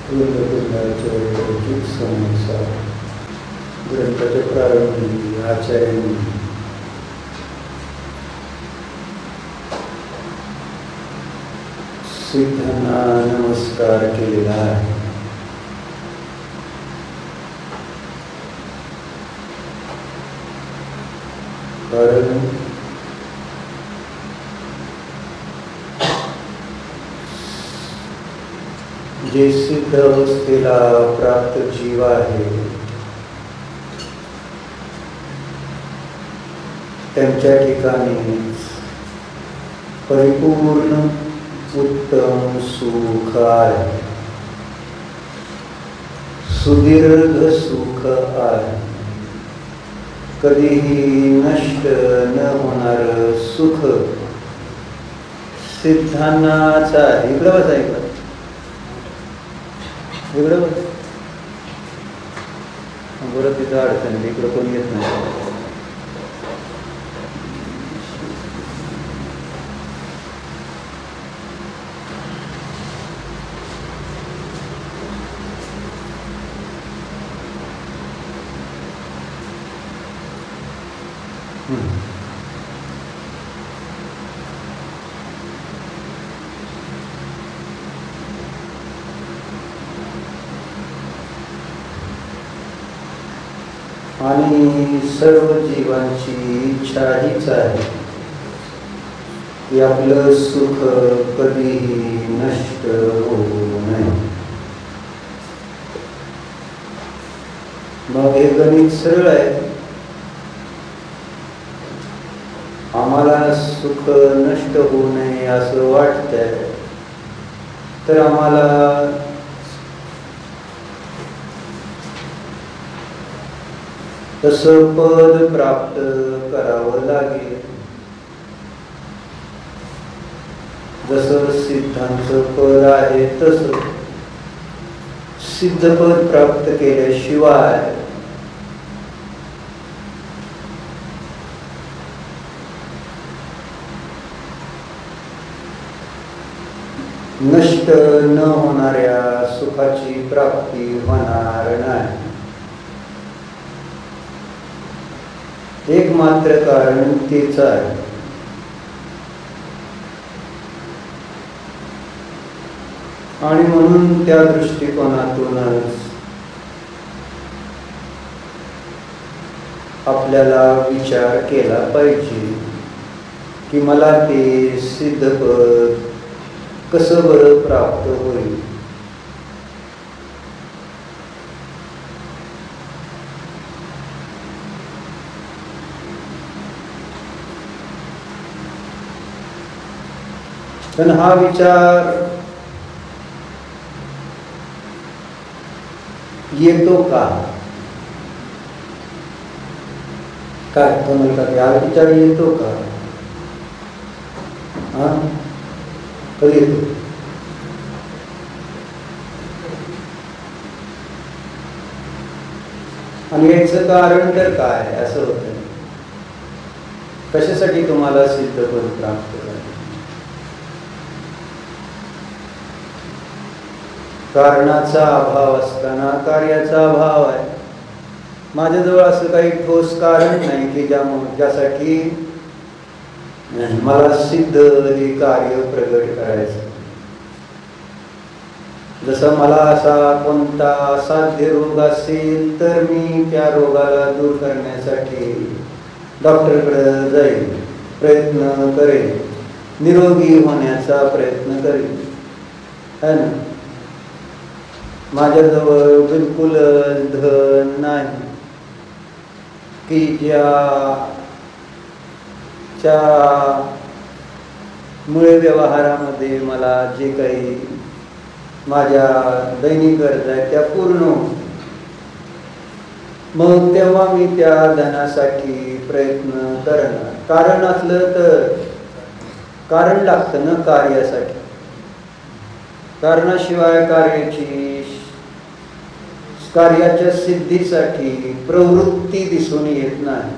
वृंदकुंडाच्या समस्या ग्रंथाच्या प्रारंभी आचार्यांनी सिद्धांना नमस्कार केलेला आहे. कारण जे सिद्ध अवस्थेला प्राप्त जीव आहे त्यांच्या ठिकाणी परिपूर्ण उत्तम सुख आहे, सुदीर्घ सुख आहे, कधीही नष्ट न होणार सुख सिद्धांनाच आहे. इकडं बस ऐकलं, इकडं बस. बरं तिथं अडचण, इकडं कोणी येत नाही. आणि सर्व जीवांची इच्छा हीच आहे की आपलं सुख कधीही नष्ट होऊ नये. मग हे गणित सरळ आहे. आम्हाला सुख नष्ट होऊ नये असं वाटतंय तर आम्हाला तसं पद प्राप्त करावं लागेल. जसं सिद्धांचं पद आहे तसं सिद्ध पद प्राप्त केल्याशिवाय नष्ट न होणाऱ्या सुखाची प्राप्ती होणार नाही. एक मात्र कारण तेच आहे. आणि म्हणून त्या दृष्टिकोनातूनच आपल्याला विचार केला पाहिजे की मला ते सिद्धपद कसं बरं प्राप्त होईल. पण हा विचार येतो का? काय तो म्हणतात, हा विचार येतो का? हा कधी येतो? आणि याचं कारण तर काय असं होतं. कशासाठी तुम्हाला सिद्धपद प्राप्त करायचं? कारणाचा अभाव असताना कार्याचा अभाव आहे. माझ्याजवळ असं काही ठोस कारण नाही की ज्यासाठी मला सिद्ध हे कार्य प्रगट करायचं. जसं मला असा कोणता असाध्य रोग असेल तर मी त्या रोगाला दूर करण्यासाठी डॉक्टरकडे जाईल, प्रयत्न करेन, निरोगी होण्याचा प्रयत्न करेन, है ना. माझ्याजवळ बिलकुल धन नाही की ज्याच्या मुळे व्यवहारामध्ये मला जे काही माझ्या दैनिक गरजा आहेत त्या पूर्ण होतील. मग तेव्हा मी त्या धनासाठी प्रयत्न करणार. कारण असलं तर कारण लागतं ना कार्यासाठी. कारणाशिवाय कार्याच्या सिद्धीसाठी प्रवृत्ती दिसून येत नाही.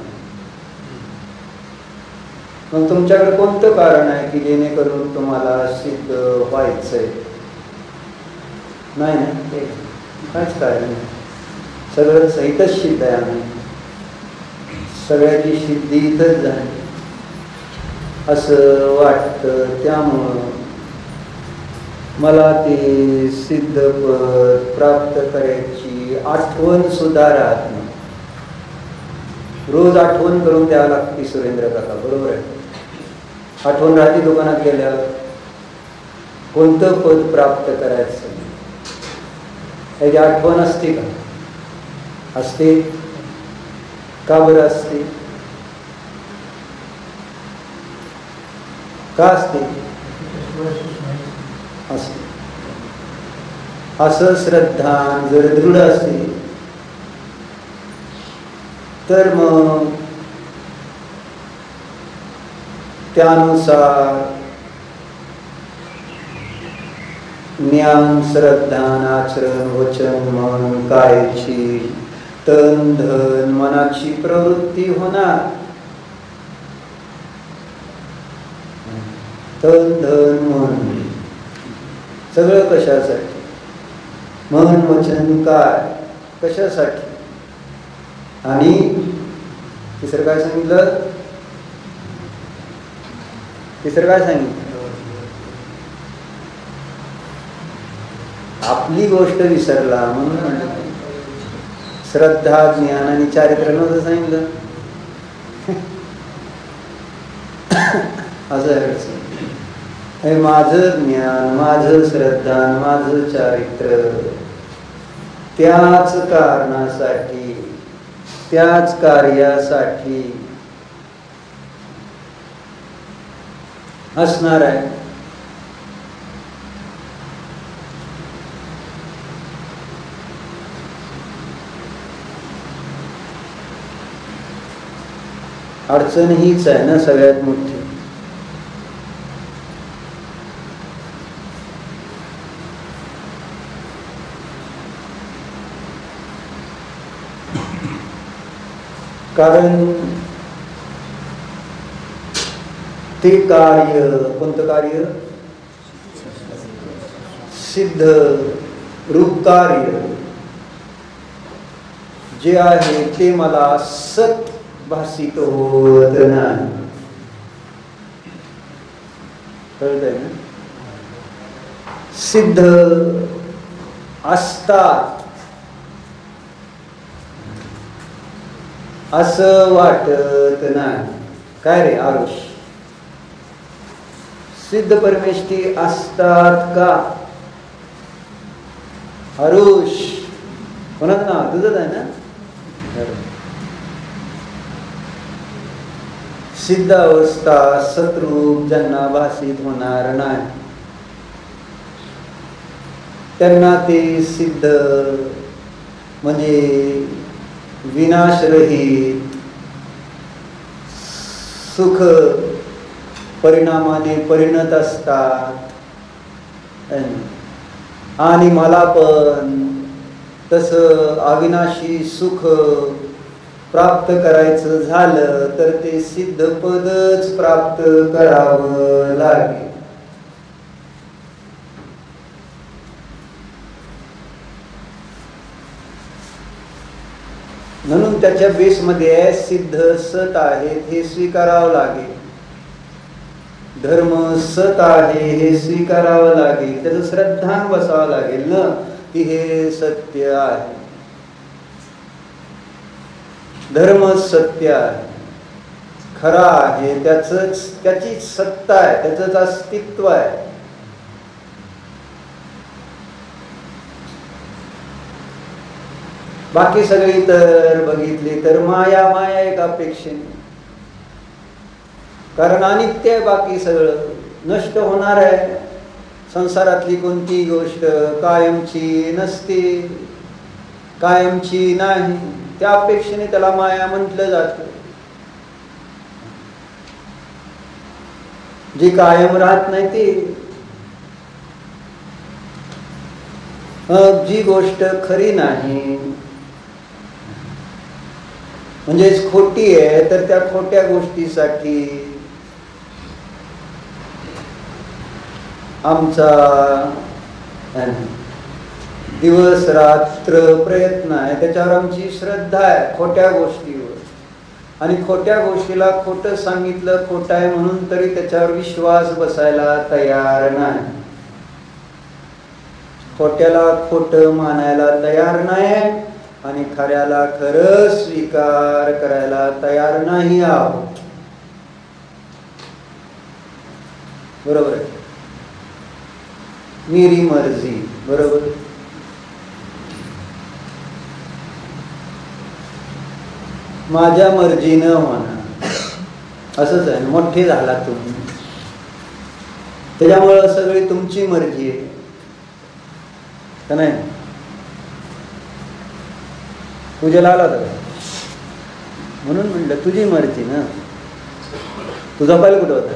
मग तुमच्याकडे कोणतं कारण आहे की जेणेकरून तुम्हाला सिद्ध व्हायचंय? नाही ना, ते काहीच कारण नाही. सगळं सहितच सिद्ध आहे. आम्ही सगळ्याची सिद्धी इथंच झाली असं वाटतं. त्यामुळं मला ते सिद्धपद प्राप्त करायची आठवण सुद्धा राहत नाही. रोज आठवण करून द्यावं लागते सुरेंद्र काका, बरोबर आहे. आठवण राहते दुकानात गेल्यावर कोणतं पद प्राप्त करायचं याची आठवण असते का? असते. का बरं असते? का असते? असते. असं श्रद्धा जर दृढ असेल तर मग त्यानुसार ज्ञान, श्रद्धा, आचरण, वचन, मन, कायची, तन, धन, मनाची प्रवृत्ती होणार. तन, धन, मन सगळं कशासाठी? मन, वचन, काय कशासाठी? आणि तिसरं काय सांगितलं? तिसरं काय सांगितलं? आपली गोष्ट विसरला म्हणून म्हणलं. श्रद्धा, ज्ञान आणि चारित्र्य नव्हतं सांगितलं. असं हे माझं ज्ञान, माझं श्रद्धा, माझं चारित्र्य त्याच कारणासाठी, त्याच कार्यासाठी असणार आहे. अडचण हीच आहे ना सगळ्यात मोठी. कारण ते कार्य, कोणतं कार्य? सिद्ध रूप कार्य जे आहे ते मला सत भासित होत नाही. कळतंय ना? सिद्ध असतात असं वाटत नाही. काय रे आरुष? सिद्ध परमेष्ठी असतात का? आरुष कोणाचं नाव? तुझंच आहे ना? सिद्ध अवस्था सतरूप ज्यांना भासित होणार नाही त्यांना ते सिद्ध म्हणजे विनाशरहित सुख परिणामाने परिणत असतात. आणि मला पण तसं अविनाशी सुख प्राप्त करायचं झालं तर ते सिद्ध पदच प्राप्त करावं लागेल. म्हणून त्याच्या बेसमध्ये सिद्ध सत आहेत हे स्वीकारावं लागेल. धर्म सत आहे हे स्वीकारावं लागेल. त्याचं श्रद्धान बसावं लागेल ना की हे सत्य आहे. धर्म सत्य आहे, खरा आहे, त्याची सत्ता आहे, त्याचंच अस्तित्व आहे. बाकी सगळी तर बघितली तर माया माया एक अपेक्षेने. कारण अनित्य आहे, बाकी सगळं नष्ट होणार आहे. संसारातली कोणती गोष्ट कायमची नसते, कायमची नाही. त्या अपेक्षेने त्याला माया म्हटलं जातं. जी कायम राहत नाही ती. जी गोष्ट खरी नाही म्हणजेच खोटी आहे तर त्या खोट्या गोष्टीसाठी आमचा दिवस रात्र प्रयत्न आहे, त्याच्यावर आमची श्रद्धा आहे खोट्या गोष्टीवर. आणि खोट्या गोष्टीला खोटं सांगितलं खोटं आहे म्हणून तरी त्याच्यावर विश्वास बसायला तयार नाही. खोट्याला खोटं मानायला तयार नाही आणि खऱ्याला खरं स्वीकार करायला तयार नाही आहोत. बरोबर आहे. मेरी मर्जी. बरोबर. माझ्या मर्जीनं होणार असंच आहे. मोठे झाला तुम्ही त्याच्यामुळं सगळी तुमची मर्जी आहे का नाही. पूजेला आला होता म्हणून म्हणलं तुझी मर्जी ना. तुझा पाहिलं कुठं होता.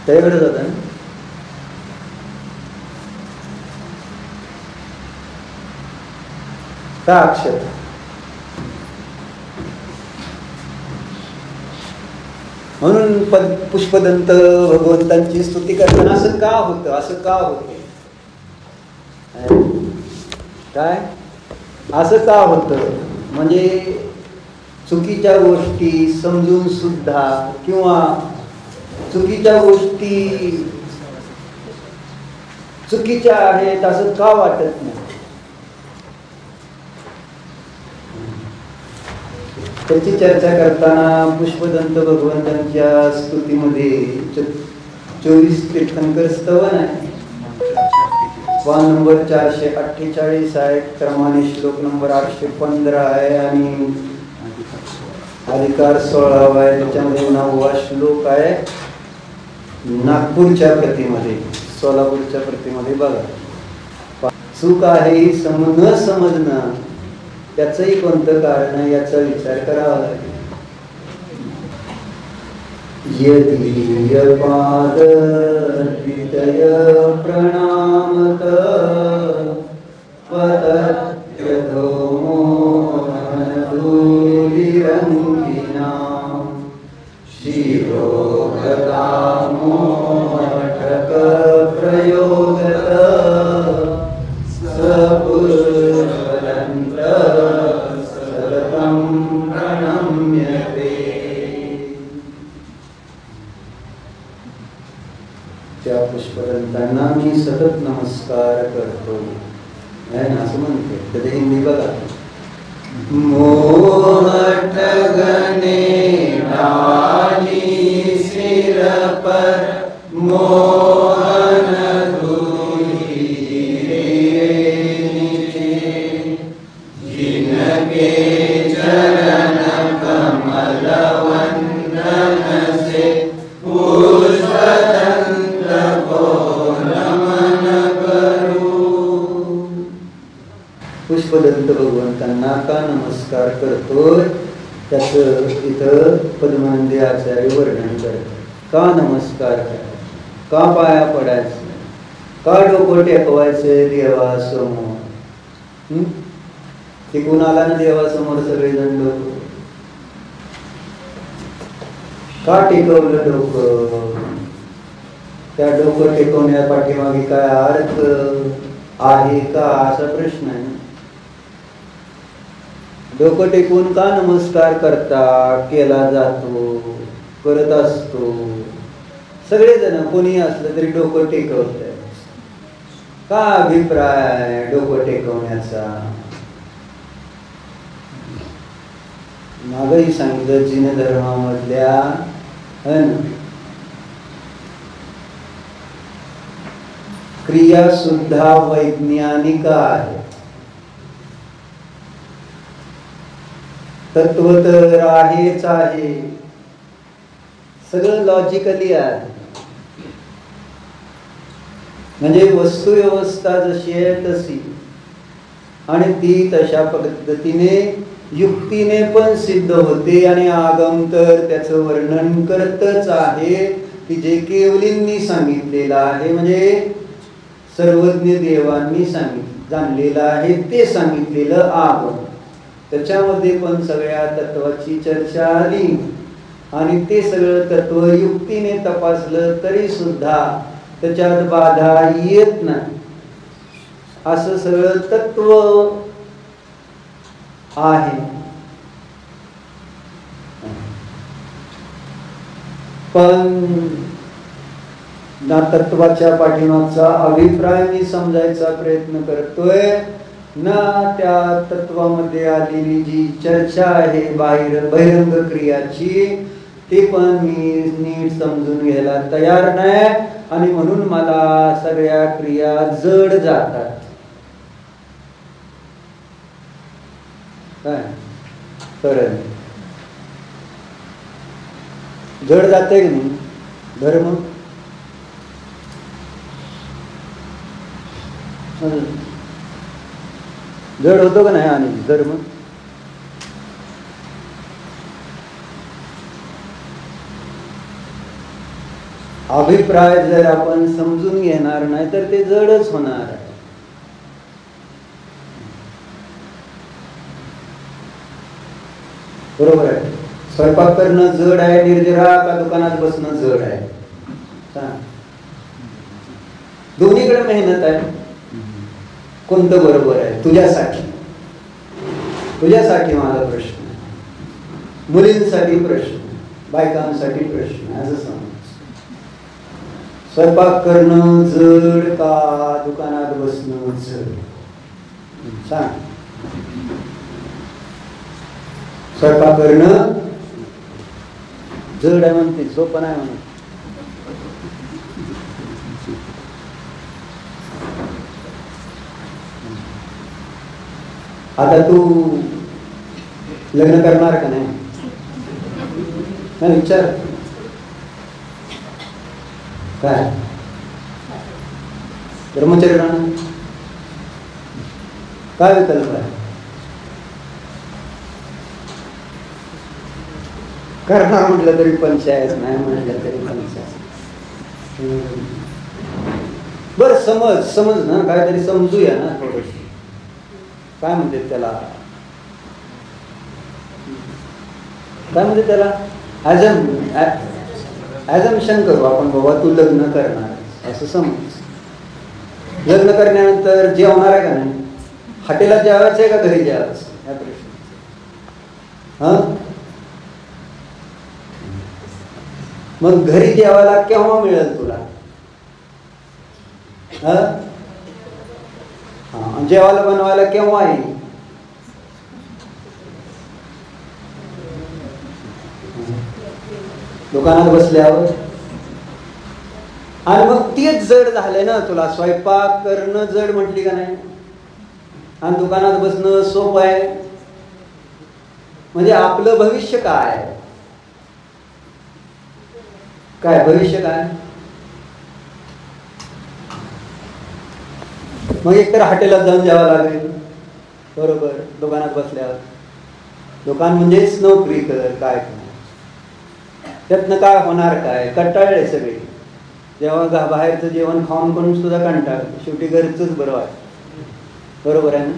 त्याच्याकडेच होता ना. का अक्षर म्हणून पुष्पदंत भगवंतांची स्तुती करताना असं का होतं असं का होते काय असं का होतं म्हणजे चुकीच्या गोष्टी समजून सुद्धा किंवा चुकीच्या गोष्टी चुकीच्या आहेत असं का वाटत नाही. त्याची चर्चा करताना पुष्पदंत भगवंतांच्या स्तुतीमध्ये 24 तीर्थंकर स्तवन आहे. वान नंबर 448 आहे, क्रमाने श्लोक नंबर 815 आहे आणि अधिकार 16 आहे. त्याच्यामध्ये 9वा श्लोक आहे. नागपूरच्या प्रतीमध्ये सोलापूरच्या प्रतीमध्ये बघा. चूक आहे न समजणं त्याचंही कोणतं कारण आहे याचा विचार करावा लागेल. यदीय पाद द्वितय प्रणामत पतत्यधो मोहनधूलिरङ्गिनां शिरोगतामो मठक प्रयोगत सपुष्पदन्त सततं प्रणम्यते. त्या पुष्पदंतांना मी सतत नमस्कार करतो आहे ना असं म्हणते. तर हिंदी बघा. मोहटगने डाली सिर पर मोहन धूलि नीचे जिनके चरण कमल वंदन से पुष्पदंत को नमन करूं. पुष्पदंत भगवंतांना का नमस्कार करतोय त्याचं इथं पद्मानंदी आचार्य वर्णन करतात. का नमस्कार करायचा, का पाया पडायचं, का डोकं टेकवायचं देवासमोर. टिकून आला ना देवासमोर सगळेजण डोकं. का टेकवलं डोकं. त्या डोकं टेकवण्या पाठीमागे काय अर्थ आहे का असा प्रश्न आहे. डोकं टेकून का नमस्कार केला जातो करत असतो. सगळेजण कोणी असलं तरी डोकं टेकवत. का अभिप्राय डोकं टेकवण्याचा. मागही सांगितलं जिन धर्मामधल्या क्रिया सुद्धा वैज्ञानिक आहे. तत्व तर आहेच आहे. सगळं लॉजिकली आहे. म्हणजे वस्तू व्यवस्था जशी आहे तशी आणि ती तशा पद्धतीने युक्तीने पण सिद्ध होते आणि आगम तर त्याचं वर्णन करतच आहे की जे केवलींनी सांगितलेलं आहे म्हणजे सर्वज्ञ देवांनी जाणलेलं आहे ते सांगितलेलं आगम. त्याच्यामध्ये पण सगळ्या तत्वाची चर्चा आली आणि ते सगळं तत्व युक्तीने तपासलं तरी सुद्धा त्याच्यात बाधा येत नाही. असं सगळं तत्व आहे. पण ना तत्वाच्या पाठीमागचा अभिप्राय मी समजायचा प्रयत्न करतोय, ना त्या तत्वामध्ये आलेली जी चर्चा आहे बहिरंग क्रियाची, ती पण मी नीट समजून घ्यायला तयार नाही. आणि म्हणून मला सगळ्या क्रिया जड जातात. काय खरं जड जाते की नाही धर्म? जड होतो का नाही? आणि धर्म अभिप्राय जर आपण समजून घेणार नाही तर ते जडच होणार आहे. बरोबर आहे. स्वयंपाक करणं जड आहे निर्जरा का दुकानात बसणं जड आहे? दोन्हीकडे मेहनत आहे. कोणतं बरोबर आहे तुझ्यासाठी? तुझ्यासाठी माझा प्रश्न आहे, मुलींसाठी प्रश्न, बायकांसाठी प्रश्न. असं समज, स्वयंपाक करणं जड का दुकानात बसणं जड? सांग. स्वयंपाक करणं जड आहे म्हणते, सोपं नाही म्हणत. आता तू लग्न करणार का नाही? विचार. काय ब्रह्मचर्य राहणार? काय विकल्प आहे? करणार म्हटलं तरी पंचायत, नाही म्हटलं तरी पंचायत. बरं समज ना, काहीतरी समजूया ना थोडं. काय म्हणते त्याला? काय म्हणते त्याला? ॲझम्पशन करू आपण, बाबा तू लग्न करणार असं समज. लग्न करण्यानंतर जेवणार आहे का नाही? हॉटेलात जेवायचं आहे का घरी जेवायचं? या प्रश्न. मग घरी जेवायला केव्हा मिळेल तुला? जेवायला बनवायला केव्हा येईल? दुकानात बसल्यावर. आणि मग तेच जड झालंय ना तुला. स्वयंपाक करणं जड म्हटली का नाही, आणि दुकानात बसणं सोपं आहे. म्हणजे आपलं भविष्य काय? काय भविष्य काय? मग एकतर हॉटेलात जाऊन जेवावं लागेल, बरोबर. दुकानात बसल्यावर, दुकान म्हणजेच नोकरी कर. काय त्यातनं काय होणार? काय कंटाळले सगळे. जेव्हा बाहेरचं जेवण खाऊन पण सुद्धा कंटाळ, शेवटी घरचंच बरं वाटतं. बरोबर आहे ना?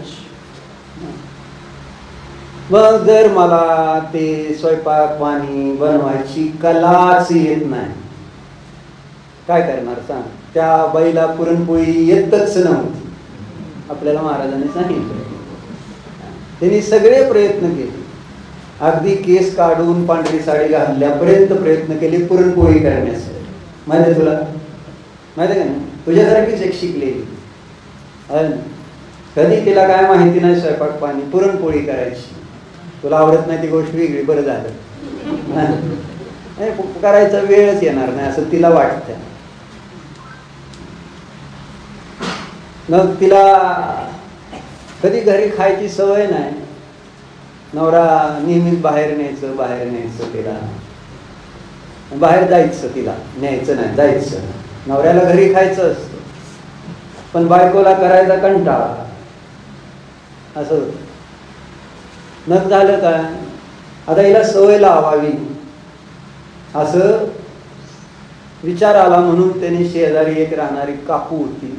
मग जर मला ते स्वयंपाक पाणी बनवायची कलाच येत नाही, काय करणार सांग? त्या बाईला पुरणपोळी येतच नव्हती, आपल्याला महाराजांनी सांगितलं. त्यांनी सगळे प्रयत्न केले, अगदी केस काढून पांढरी साडी घालल्यापर्यंत प्रयत्न केले पुरणपोळी करण्यासाठी. माहिती आहे तुला? माहिती आहे का? तुझ्यासारखीच एक शिकलेली, कधी तिला काय माहिती नाही स्वयंपाक पाणी, पुरणपोळी करायची. तुला आवडत नाही ती गोष्ट वेगळी, बरं झालं. करायचा वेळच येणार नाही असं तिला वाटतं. मग तिला कधी घरी खायची सवय नाही. नवरा नेहमीच बाहेर न्यायचं तिला, बाहेर जायचं, तिला न्यायचं नाही, जायचं. नवऱ्याला घरी खायचं असतं, पण बायकोला करायचा कंटाळा. असं होतं. मग झालं काय? आता हिला सवय लावावी असं विचार आला. म्हणून त्यांनी शेजारी एक राहणारी काकू होती,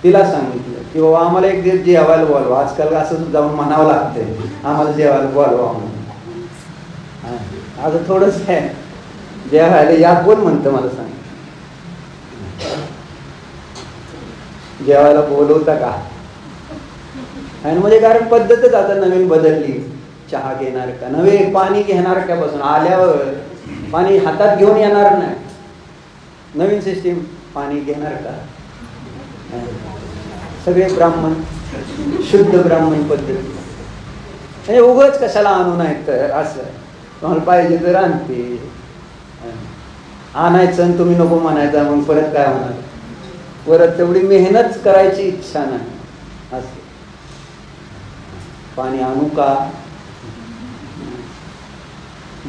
तिला सांगितलं की बाबा आम्हाला एक दिवस जेवायला बोलवा. आजकाल असं जाऊन म्हणावं लागतंय, आम्हाला जेवायला बोलवा म्हणून. आता थोडंच आहे, जेवायला या कोण म्हणतं मला सांग. जेवायला बोलवता का? आणि म्हणजे कारण पद्धतच आता नवीन बदलली. चहा घेणार का नव्हे, पाणी घेणार का बसून आल्यावर पाणी हातात घेऊन येणार नाही. नवीन सिस्टीम, पाणी घेणार का? सगळे ब्राह्मण, शुद्ध ब्राह्मण पद्धती. म्हणजे उगाच कशाला आणू नाही तर असं तुम्हाला पाहिजे तर आणते, आणायचं आणि तुम्ही नको म्हणायचं, मग परत काय होणार? परत तेवढी मेहनत करायची इच्छा नाही. असं पाणी आणू का,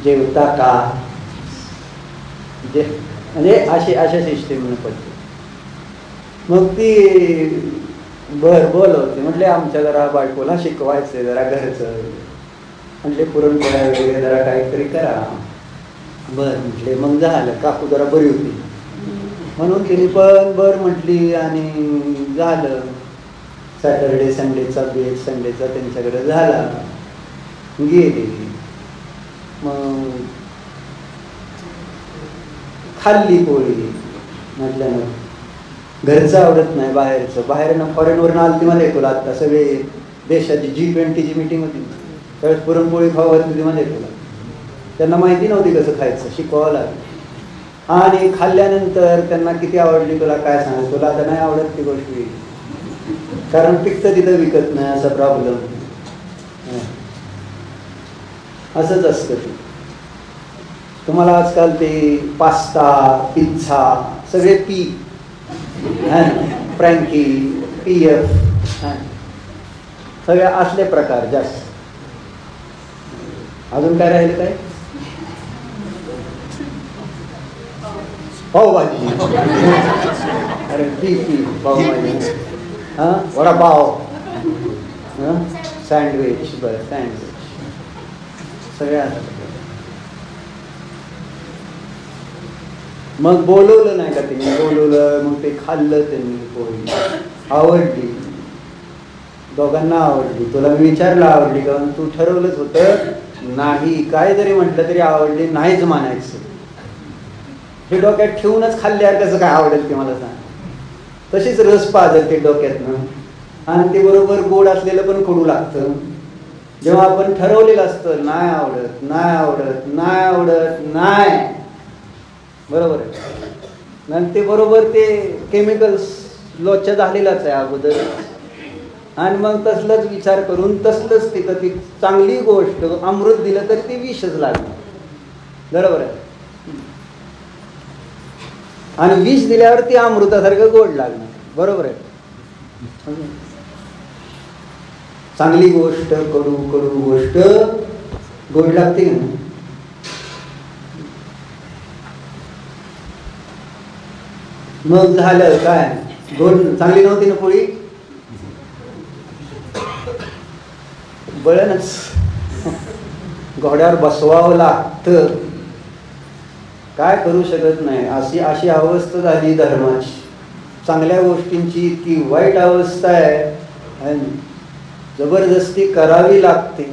जेवता का, म्हणजे अशा सिस्टीमनं पद्धती. मग ती बोलवते, म्हटले आमच्या जरा बायकोला शिकवायचं जरा घरचं, म्हटले पुरणपोळ्या वगैरे जरा काहीतरी करा. बरं म्हटले, मग झालं. काकू जरा बरी होती म्हणून तिने पण बरं म्हटली आणि झालं. सॅटर्डे संडेचा बेत संडेचा त्यांच्याकडे झाला, गेली. मग खाल्ली पोळी. म्हटल्यानं घरचं आवडत नाही, बाहेरचं. बाहेरनं फॉरेनवरनं आलती मला तुला आत्ता सगळे देशाची G20ची मीटिंग होती, त्यावेळेस पुरणपोळी खाऊ घातली मध्ये तुला. त्यांना माहिती नव्हती कसं खायचं, शिकवावं लागलं. आणि खाल्ल्यानंतर त्यांना किती आवडली तुला काय सांगायचं. तुला आता नाही आवडत ती गोष्टी, कारण पिकतं तिथं विकत नाही, असा प्रॉब्लेम. असंच असतं ते. तुम्हाला आजकाल ते पास्ता, पिझ्झा सगळे पी, फ्रँकी, PF सगळे असले प्रकार जास्त. अजून काय राहिले? काय पावभाजी, अरे पी पावभाजी, वडापाव, सँडविच, बरं सँडविच सगळ्या. मग बोलवलं नाही का त्यांनी, बोलवलं, मग ते खाल्लं त्यांनी पोळी, आवडली, दोघांना आवडली. तुला मी विचारलं आवडली का, तू ठरवलंच होतं नाही, काय जरी म्हटलं तरी आवडली नाहीच म्हणायचं. हे डोक्यात ठेवूनच खाल्ल्यावर कसं काय आवडेल ते मला सांग. तशीच रस पाजल ते डोक्यातनं, आणि ते बरोबर गोड असलेलं पण कडू लागतं. जेव्हा आपण ठरवलेलं असतं नाही आवडत नाही आवडत नाही आवडत नाही, बरोबर आहे, आणि ते बरोबर ते केमिकल्स लोचा झालेलाच आहे अगोदर. आणि मग तसलंच विचार करून तसलंच तिथं ती चांगली गोष्ट अमृत दिलं तरी ते विषच लागणार, बरोबर आहे. आणि विष दिल्यावर ती अमृतासारखं गोड लागणार, बरोबर आहे. चांगली गोष्ट कडू, कडू गोष्ट गोड लागते ना. मग झालं काय, गोड चांगली नव्हती ना पोळी, बळणच घोड्यावर बसवावं लागतं, काय करू शकत नाही. अशी अवस्था झाली धर्माची. चांगल्या गोष्टींची इतकी वाईट अवस्था आहे, जबरदस्ती करावी लागते,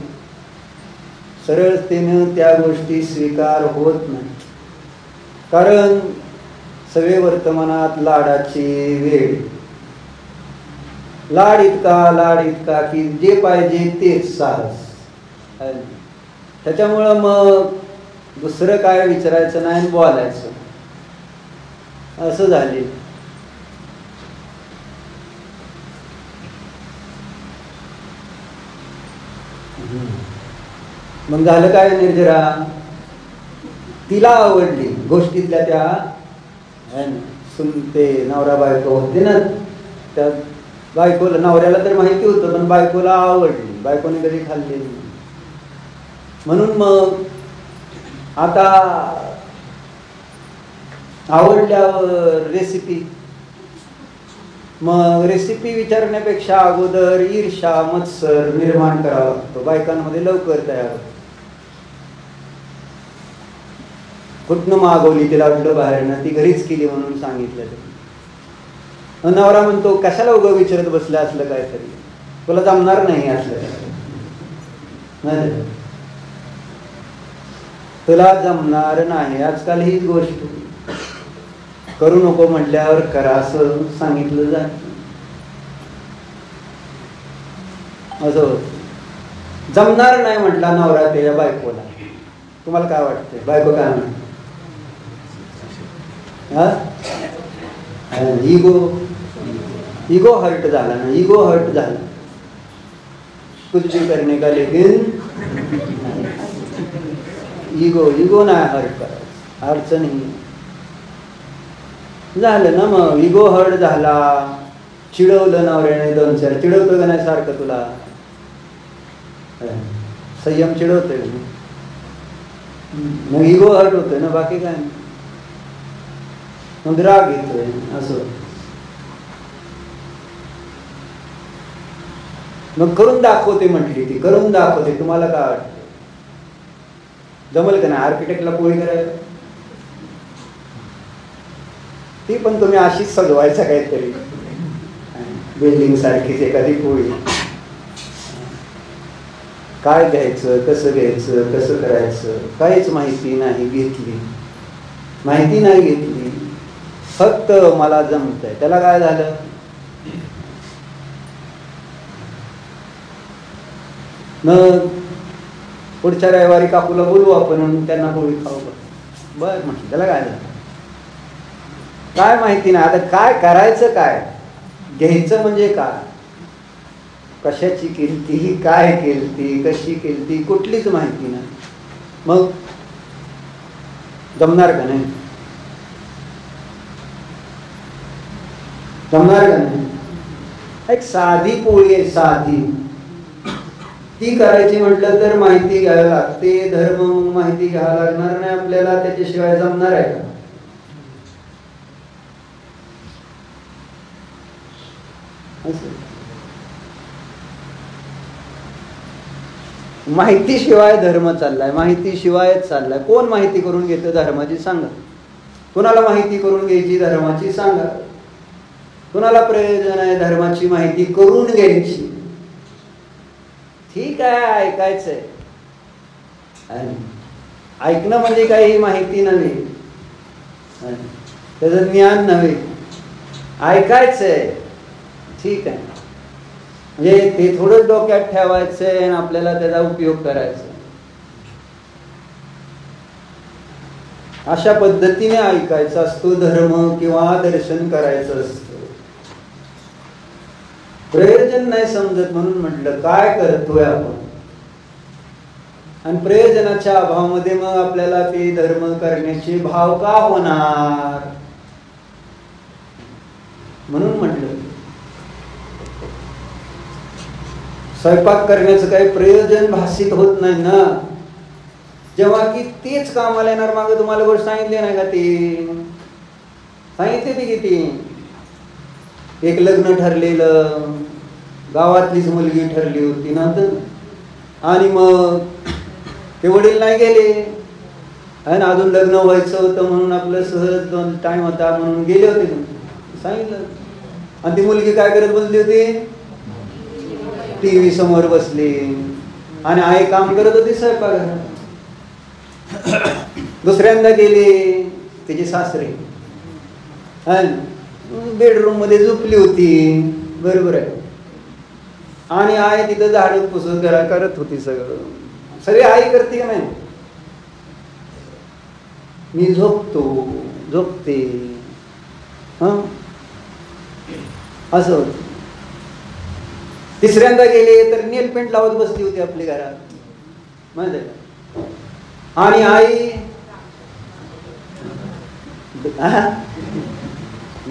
सरळतेनं त्या गोष्टी स्वीकार होत नाही. कारण सगळे वर्तमानात लाडाची वेळ, लाड इतका की जे पाहिजे तेच साहस. त्याच्यामुळं मग दुसरं काय विचारायचं नाही, बोलायचं, असं झाले. मग झालं काय, निर्जरा तिला आवडली गोष्टीतल्या त्या सुनते नवरा बायको होते ना, त्या बायकोला, नवऱ्याला तर माहिती होतं पण बायकोला आवडली, बायकोने कधी खाल्लेली. म्हणून मग आता आवडल्यावर रेसिपी, मग रेसिपी विचारण्यापेक्षा अगोदर ईर्ष्या मत्सर निर्माण करावा लागतो बायकांमध्ये, लवकर तयार होतो. कुठनं मागवली तिला वाटलं बाहेरनं, ती घरीच केली म्हणून सांगितलं. नवरा म्हणतो कशाला उगं विचारत बसलं असलं काहीतरी, तुला जमणार नाही असलं, तुला जमणार नाही. आजकाल हीच गोष्ट, करू नको म्हटल्यावर करा असं सांगितलं जात. असं जमणार नाही म्हटला नवरा त्याच्या बायकोला. तुम्हाला काय वाटतंय बायको काय म्हणते? ईगो हर्ट झाला ना, ईगो हर्ट झाला. कुछ भी करने का लेकिन ईगो नाही हर्ट करायचं, अडचण ही झालं ना. मग ईगो हर्ट झाला, चिडवलं नवऱ्याने 2-4. चिडवतो का नाही सारखं तुला? संयम चिडवतोय मग ईगो हर्ट होतोय ना, बाकी काय नाही. मग राग येतोय असं. मग करून दाखवते म्हटली ती, करून दाखवते. तुम्हाला काय वाटतं जमल का नाही आर्किटेक्टला पोळी करायला? ती पण तुम्ही अशीच सजवायचं काहीतरी बिल्डिंग सारखीच एखादी पोळी. काय घ्यायचं, कसं घ्यायचं, कसं करायचं काहीच माहिती नाही घेतली, माहिती नाही घेतली. फक्त मला जमतंय. त्याला काय झालं? मग पुढच्या रविवारी काकूला बोलवू आपण, त्यांना पोळी खाऊ. बर म्हटलं, त्याला काय झालं? काय माहिती नाही. आता काय करायचं, काय घ्यायचं म्हणजे काय, कशाची केलती, काय केलती, कशी केलती, कुठलीच माहिती नाही. मग जमणार का नाही? जमणार का नाही? एक साधी पोळी आहे, साधी. ती करायची म्हटलं तर माहिती घ्यायला लागते, धर्म माहिती घ्यायला लागणार नाही आपल्याला. त्याच्याशिवाय जमणार आहे का? माहितीशिवाय धर्म चाललाय, माहितीशिवायच चाललाय. कोण माहिती करून घेतं धर्माची सांगा? कोणाला माहिती करून घ्यायची धर्माची सांगा? कोणाला प्रयोजन आहे धर्माची माहिती करून घ्यायची? ठीक आहे, ऐकायचंय. ऐकणं म्हणजे काही माहिती नव्हे, त्याचं ज्ञान नव्हे. ऐकायचंय, ठीक आहे. म्हणजे ते थोडं डोक्यात ठेवायचंय आणि आपल्याला त्याचा उपयोग करायचा. अशा पद्धतीने ऐकायचा असतो धर्म किंवा दर्शन करायचं असतं. प्रयोजन नाही समजत म्हणून म्हटलं काय करतोय आपण, आणि प्रयोजनाच्या अभावामध्ये मग आपल्याला ते धर्म करण्याचे भाव का होणार म्हणून म्हटलं. स्वयंपाक करण्याचं काही प्रयोजन भासित होत नाही ना, जेव्हा की तेच कामाला येणार. मागे तुम्हाला गोष्ट सांगितली नाही का? ती सांगितली ती किती, एक लग्न ठरलेलं, गावातलीच मुलगी ठरली होती ना, आणि मग ते वडील नाही गेले, आणि अजून लग्न व्हायचं होतं म्हणून आपलं सहज 2 टाइम होता म्हणून गेले होते. सांगितलं. आणि ती मुलगी काय करत बसली होती? टीव्ही समोर बसली, आणि आई काम करत होती स्वयंपाकघरात. दुसऱ्यांदा गेले तिचे सासरे, बेडरूम मध्ये झोपली होती. बरोबर आहे. आणि आई तिथं झाडून पुसून करत होती. सगळे आई करते का नाही? मी झोपते असं होत. तिसऱ्यांदा गेले तर नेल पेंट लावत बसली होती आपल्या घरात, माहिती आहे का? आणि आई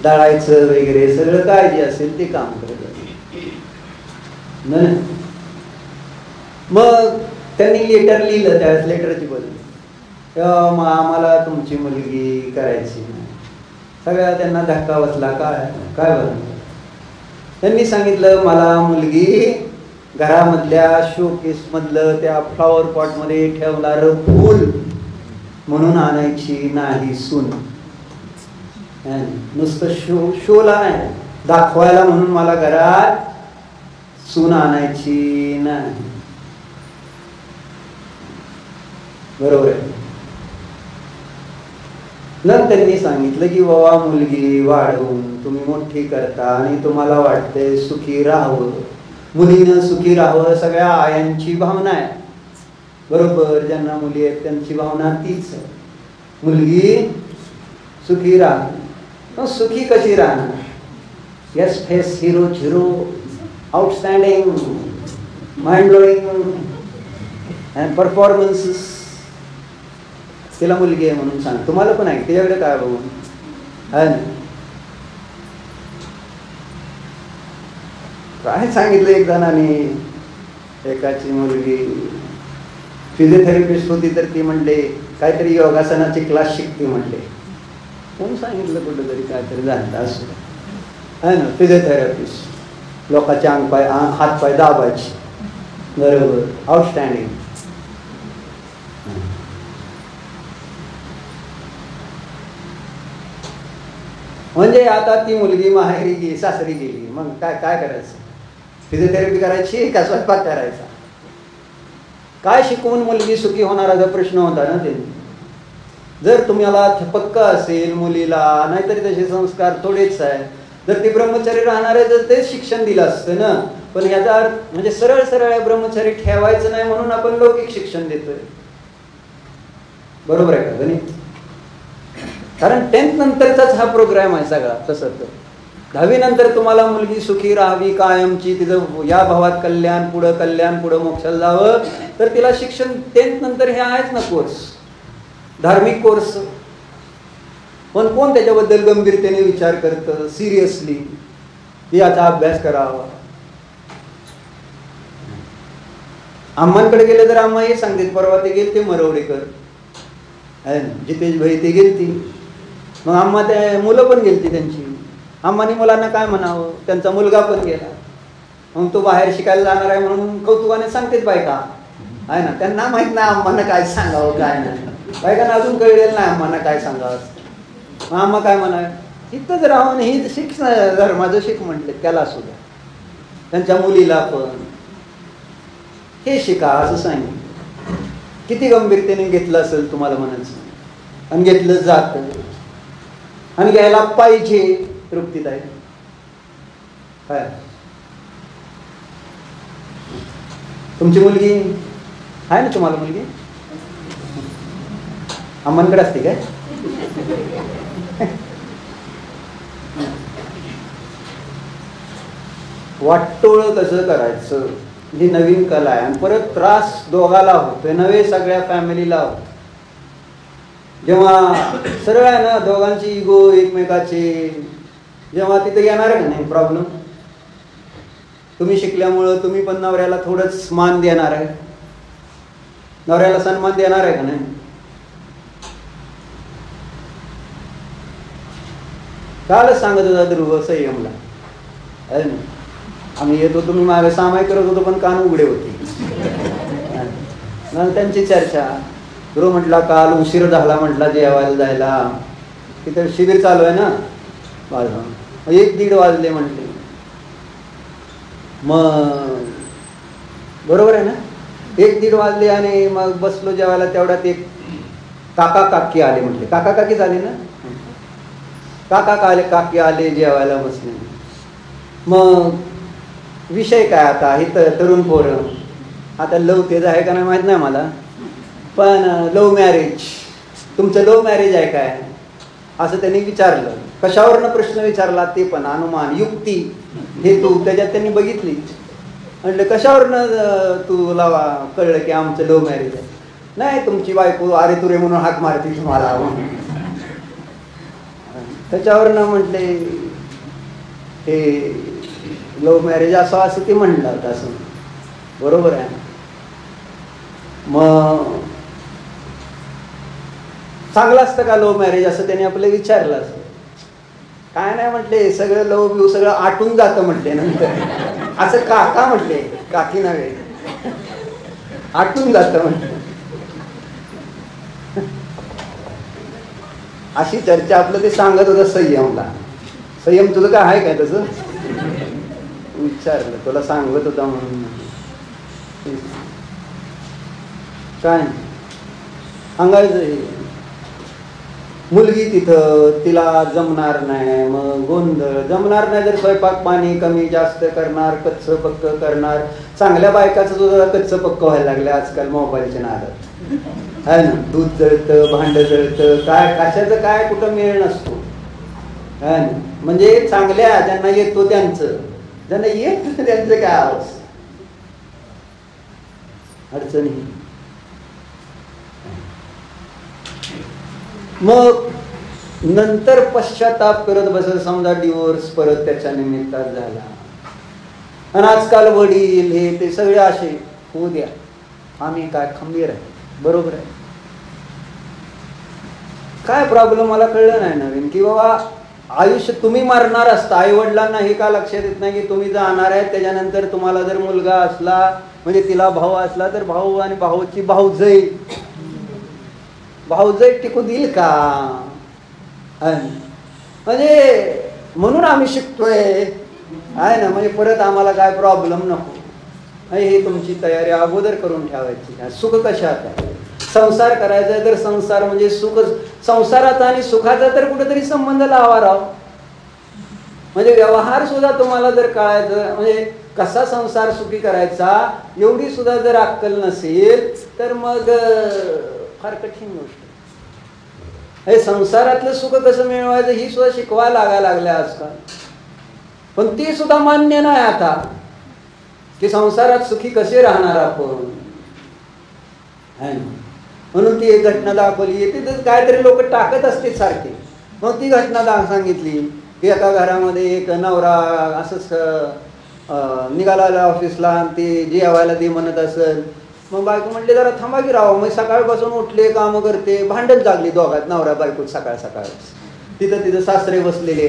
दळायचं वगैरे सगळं काय जे असेल ते काम करत. मग त्यांनी लेटर लिहिलं, त्यावेळेस लेटरची बदली, आम्हाला तुमची मुलगी करायची. सगळ्या त्यांना धक्का बसला. काय बरं? त्यांनी सांगितलं मला मुलगी घरामधल्या शोकेस मधलं त्या फ्लॉवर पॉट मध्ये ठेवणारं फूल म्हणून आणायची नाही सून. नुसतं शोला नाही, दाखवायला म्हणून मला घरात सून आणायची नाही. बरोबर आहे. नंतर त्यांनी सांगितलं की बाबा मुलगी वाढवून तुम्ही मोठी करता आणि तुम्हाला वाटतंय सुखी राहावं, मुलीनं सुखी राहावं सगळ्या आयांची भावना आहे. बरोबर, ज्यांना मुली आहेत त्यांची भावना तीच आहे. मुलगी सुखी राहा. मग सुखी कशी राहणार? Yes face hero zero outstanding mind blowing and performances. तिला मुलगी आहे म्हणून सांग. तुम्हाला पण आहे तिच्याकडे काय बघून आहे ना. काय सांगितलं एक जणांनी, एकाची मुलगी फिजिओथेरपिस्ट होती तर ती म्हणले काहीतरी योगासनाची क्लास शिकते म्हणले. कोण सांगितलं कुठं तरी काहीतरी झालं असं आहे ना. फिजिओथेरपिस्ट लोकांचे अंगपाय हातपाय दाबायचे. बरोबर, आउटस्टँडिंग. म्हणजे आता ती मुलगी माहेरी गेली, सासरी गेली, मग काय काय करायचं? फिजिओथेरपी करायची का स्वयंपाक करायचा? काय शिकवून मुलगी सुखी होणारा प्रश्न होता ना ते. जर तुम्हाला पक्का असेल मुलीला, नाहीतरी तसे संस्कार थोडेच आहे. जर ती ब्रह्मचारी राहणार आहे तर तेच शिक्षण दिलं असतं ना. पण याचा अर्थ म्हणजे सरळ सरळ ब्रह्मचारी ठेवायचं नाही म्हणून आपण लौकिक शिक्षण देतोय. बरोबर आहे का गणित? कारण 10th नंतरचाच हा प्रोग्राम आहे सगळा. तसं तर 10वी नंतर तुम्हाला मुलगी सुखी राहावी कायमची, तिचं या भावात कल्याण पुढं मोक्षाला जावं, तर तिला शिक्षण 10th नंतर हे आहेच ना कोर्स, धार्मिक कोर्स. पण कोण त्याच्याबद्दल गंभीरतेने विचार करतं सिरियसली याचा अभ्यास करावा? आम्हांकडे गेले तर आम्हा हे सांगते. परवा ते गेले ते मरवडेकर आहे ना, जितेश भाई ते गेलती. मग आम्हा ते मुलं पण गेलती त्यांची. आम्हाने मुलांना काय म्हणावं, त्यांचा मुलगा पण गेला. मग तो बाहेर शिकायला जाणार आहे म्हणून कौतुकाने सांगतेच बायका आहे ना. त्यांना माहित नाही आम्हाला काय सांगावं काय नाही. बायकांना अजून कळलेलं नाही आम्हाला काय सांगावं. मग आम्हा काय म्हणावं, इथंच राहून ही शिक धर्माचं शिक म्हटले त्याला सुद्धा, त्यांच्या मुलीला पण हे शिका असं सांगितलं. किती गंभीरतेने घेतलं असेल तुम्हाला म्हणायचं. आणि घेतलं जातं आणि घ्यायला पाहिजे. तृप्तीदायक काय? तुमची मुलगी आहे ना, तुम्हाला मुलगी अम्मांकडे असते काय? वाटोळ कसं करायचं ही नवीन कला आहे. आणि परत त्रास दोघाला होतोय नव्हे, सगळ्या फॅमिलीला होतो. जेव्हा सरळ आहे ना, दोघांची इगो एकमेकाचे जेव्हा तिथे येणार आहे का नाही प्रॉब्लेम. तुम्ही शिकल्यामुळं तुम्ही पण नवऱ्याला थोडंच मान देणार आहे, नवऱ्याला सन्मान देणार आहे का नाही? कालच सांगत होता ध्रुव संयमला आहे ना, आम्ही येतो तुम्ही मागे सामाय करत होतो पण कान उघडे होते. त्यांची चर्चा. ध्रुव म्हटला काल उशीर झाला म्हटला जेवायला जायला, तिथे शिबिर चालू आहे ना, 1-1:30 वाजले म्हटले. मग बरोबर आहे ना, 1-1:30 वाजले आणि मग बसलो जेवायला. तेवढ्यात एक काका काकी आले म्हटले. काका काकी झाले ना, काका काकी आले जेवायला बसले. मग विषय काय आता, ही तरुण पोरं आता लव तेच आहे का नाही माहित नाही मला, पण लव्ह मॅरेज, तुमचं लव्ह मॅरेज आहे काय असं त्यांनी विचारलं. कशावरनं प्रश्न विचारला ते पण अनुमान युक्ती हे तू त्याच्यात त्यांनी बघितली. म्हटलं कशावरनं तुला कळलं की आमचं लव्ह मॅरेज आहे? नाही तुमची बायको अरे तुरे म्हणून हाक मारते तुम्हाला. त्याच्यावरनं म्हटले हे लव्ह मॅरेज असं ते म्हणलं होतं. असं बरोबर आहे. मग चांगलं असतं का लव्ह मॅरेज असं त्याने आपलं विचारलं. असं काय नाही म्हटले, सगळं लव बिव सगळं आटून जातं म्हटले नंतर. असं काका म्हटले, काकी नव्हे, आटून जातं म्हटलं. अशी चर्चा आपलं ते सांगत होतं संयमला. संयम तुझं काय आहे काय तसं विचारलं, तुला सांगत होता म्हणून. काय सांगायचं, मुलगी तिथं, तिला जमणार नाही, मग गोंधळ, जमणार नाही जर स्वयंपाक पाणी कमी जास्त करणार, कच्चं पक्क करणार. चांगल्या बायकाचं सुद्धा कच्चं पक्क व्हायला लागलं आजकाल मोबाईलच्या नादात, आहे ना. दूध जळतं, भांडं जळतं, काय कशाचं काय कुठं मेळ नसतो, आहे ना. म्हणजे चांगल्या ज्यांना येतो त्यांचं, ज्यांना येत त्यांचं काय अवस्था, अडचणी. मग नंतर पश्चाताप करत बसत, समजा डिवोर्स परत त्याच्या निमित्तात झाला. आणि आजकाल वडील हे ते सगळे असे, होऊ द्या, आम्ही काय खंबीर आहे, बरोबर आहे. काय प्रॉब्लेम मला कळलं नाही नवीन, की बाबा आयुष्य तुम्ही मारणार असता, आई वडिलांना हे का लक्षात येत नाही की तुम्ही जाणार आहे, त्याच्यानंतर तुम्हाला जर मुलगा असला, म्हणजे तिला भाऊ असला, तर भाऊ आणि भाऊची भाऊजई टिकू देईल का? म्हणजे म्हणून आम्ही शिकतोय, आहे ना. म्हणजे परत आम्हाला काय प्रॉब्लेम नको, हे तुमची तयारी अगोदर करून ठेवायची. सुख कशात आहे, संसार करायचा आहे तर संसार म्हणजे सुख, संसाराचा आणि सुखाचा तर कुठेतरी संबंध लावा राव. म्हणजे व्यवहार सुद्धा तुम्हाला जर कळायचं, म्हणजे कसा संसार सुखी करायचा एवढी सुद्धा जर अक्कल नसेल तर मग फार कठीण गोष्ट. हे संसारातलं सुख कसं मिळवायचं ही सुद्धा शिकवा लागायला लागल्या आजकाल. पण ती सुद्धा मान्य नाही आता, की संसारात सुखी कसे राहणार आपण, है ना. म्हणून ती एक घटना दाखवली, तिथं काहीतरी लोक टाकत असते सारखे. मग ती घटना सांगितली की एका घरामध्ये एक नवरा असंच निघाला ऑफिसला, ते जेवायला दे म्हणत असेल. मग बायको म्हटले जरा थांबा की राव. मग सकाळपासून उठले, कामं करते, भांडण लागली दोघात नवरा बायको सकाळ सकाळ. तिथं सासरे बसलेले,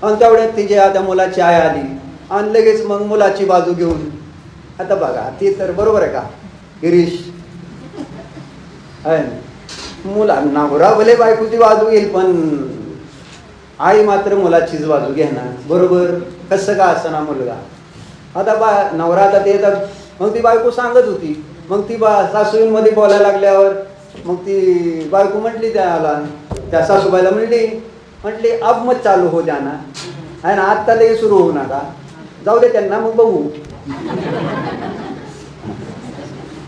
आणि तेवढ्यात तिची आता मुलाची आई आली, आणि लगेच मग मुलाची बाजू घेऊन. आता बघा ती तर बरोबर आहे का गिरीश, आहे मुला नवरा भले बायकोची बाजू घेईल, पण आई मात्र मुलाचीच बाजू घेणार, बरोबर. कसं का असं ना मुलगा. आता नवरा आता ते येतात. मग ती बायको सांगत होती, मग ती सासूमध्ये बोलायला लागल्यावर मग ती बायको म्हटली त्या सासूबाईला म्हटली अब मत चालू हो जाना, आहे ना, आत्ता लगे सुरू होऊ नका, जाऊ दे त्यांना, मग बघू.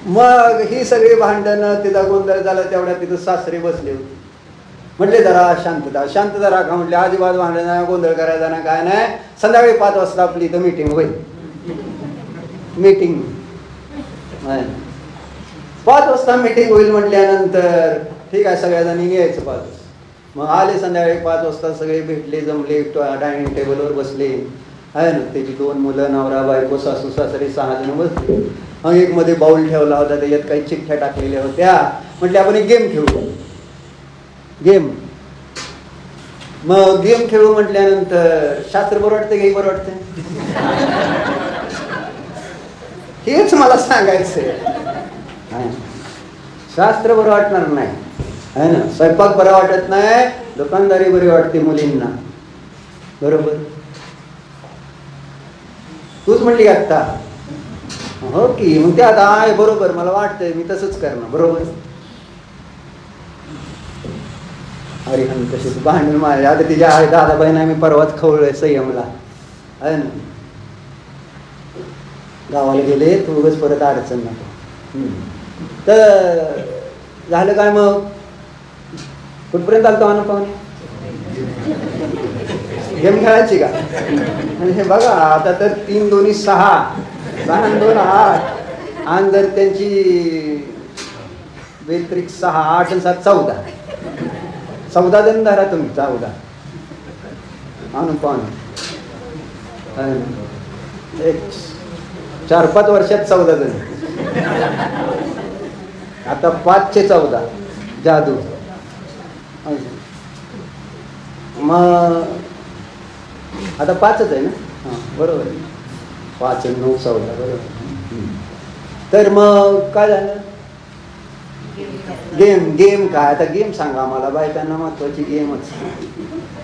मग ही सगळी भांडणं, तिचा गोंधळ झाला. तेवढ्या तिथं सासरे बसले होते. म्हटले जरा शांतता राखा. म्हटले अजिबात भांडण नाही, गोंधळ करायचा ना, काय नाही. संध्याकाळी 5 वाजता आपली इथं मीटिंग होईल. मीटिंग 5 वाजता मीटिंग होईल म्हटल्यानंतर ठीक आहे, सगळ्या जणी यायचं 5 वाजता. मग आले संध्याकाळी 5 वाजता, सगळे भेटले, जमले, डायनिंग टेबलवर बसले, आहे ना. त्याची 2 मुलं, नवरा बायको, सासू सासरे 6 जण बसले. मग एक मध्ये बाउल ठेवला होता, त्याच्यात काही चिठ्ठ्या टाकलेल्या होत्या. म्हटले आपण एक गेम खेळू. मग गेम खेळू म्हटल्यानंतर शास्त्र बरं वाटतं की बरं वाटतं, हेच मला सांगायचंय. शास्त्र बरं वाटणार नाही, आहे ना. स्वयंपाक बरा वाटत नाही, दुकानदारी बरी वाटते मुलींना, बरोबर. तूच म्हणली आत्ता, हो की. मग ते आता आहे बरोबर, मला वाटतंय मी तसंच करणार, बरोबर. अरे तशीच भांडण माझ्या आता तिच्या आहे दादाबाईंना मी परवाच खवळलोय संयमला, आहे ना. गावाला गेले तू उगाच परत अडचण नको. तर झालं काय, मग कुठपर्यंत आलतो आणू पाहुणे, गेम खेळायची का. म्हणजे हे बघा आता तर 3 दोन्ही 6, 6 2 8, आणि जर त्यांची व्यतिरिक्त 6 8 आणि 7 14, 14 जण धरा तुम्ही, 14 आणू पाहुणे. 4-5 वर्षात 14 जण, आता 5चे 14 जादू. मग आता 5च आहे ना, हां बरोबर आहे. 5 9 14 बरोबर. तर मग काय झालं, गेम काय आता, गेम सांगा आम्हाला, बायकांना महत्वाची गेमच.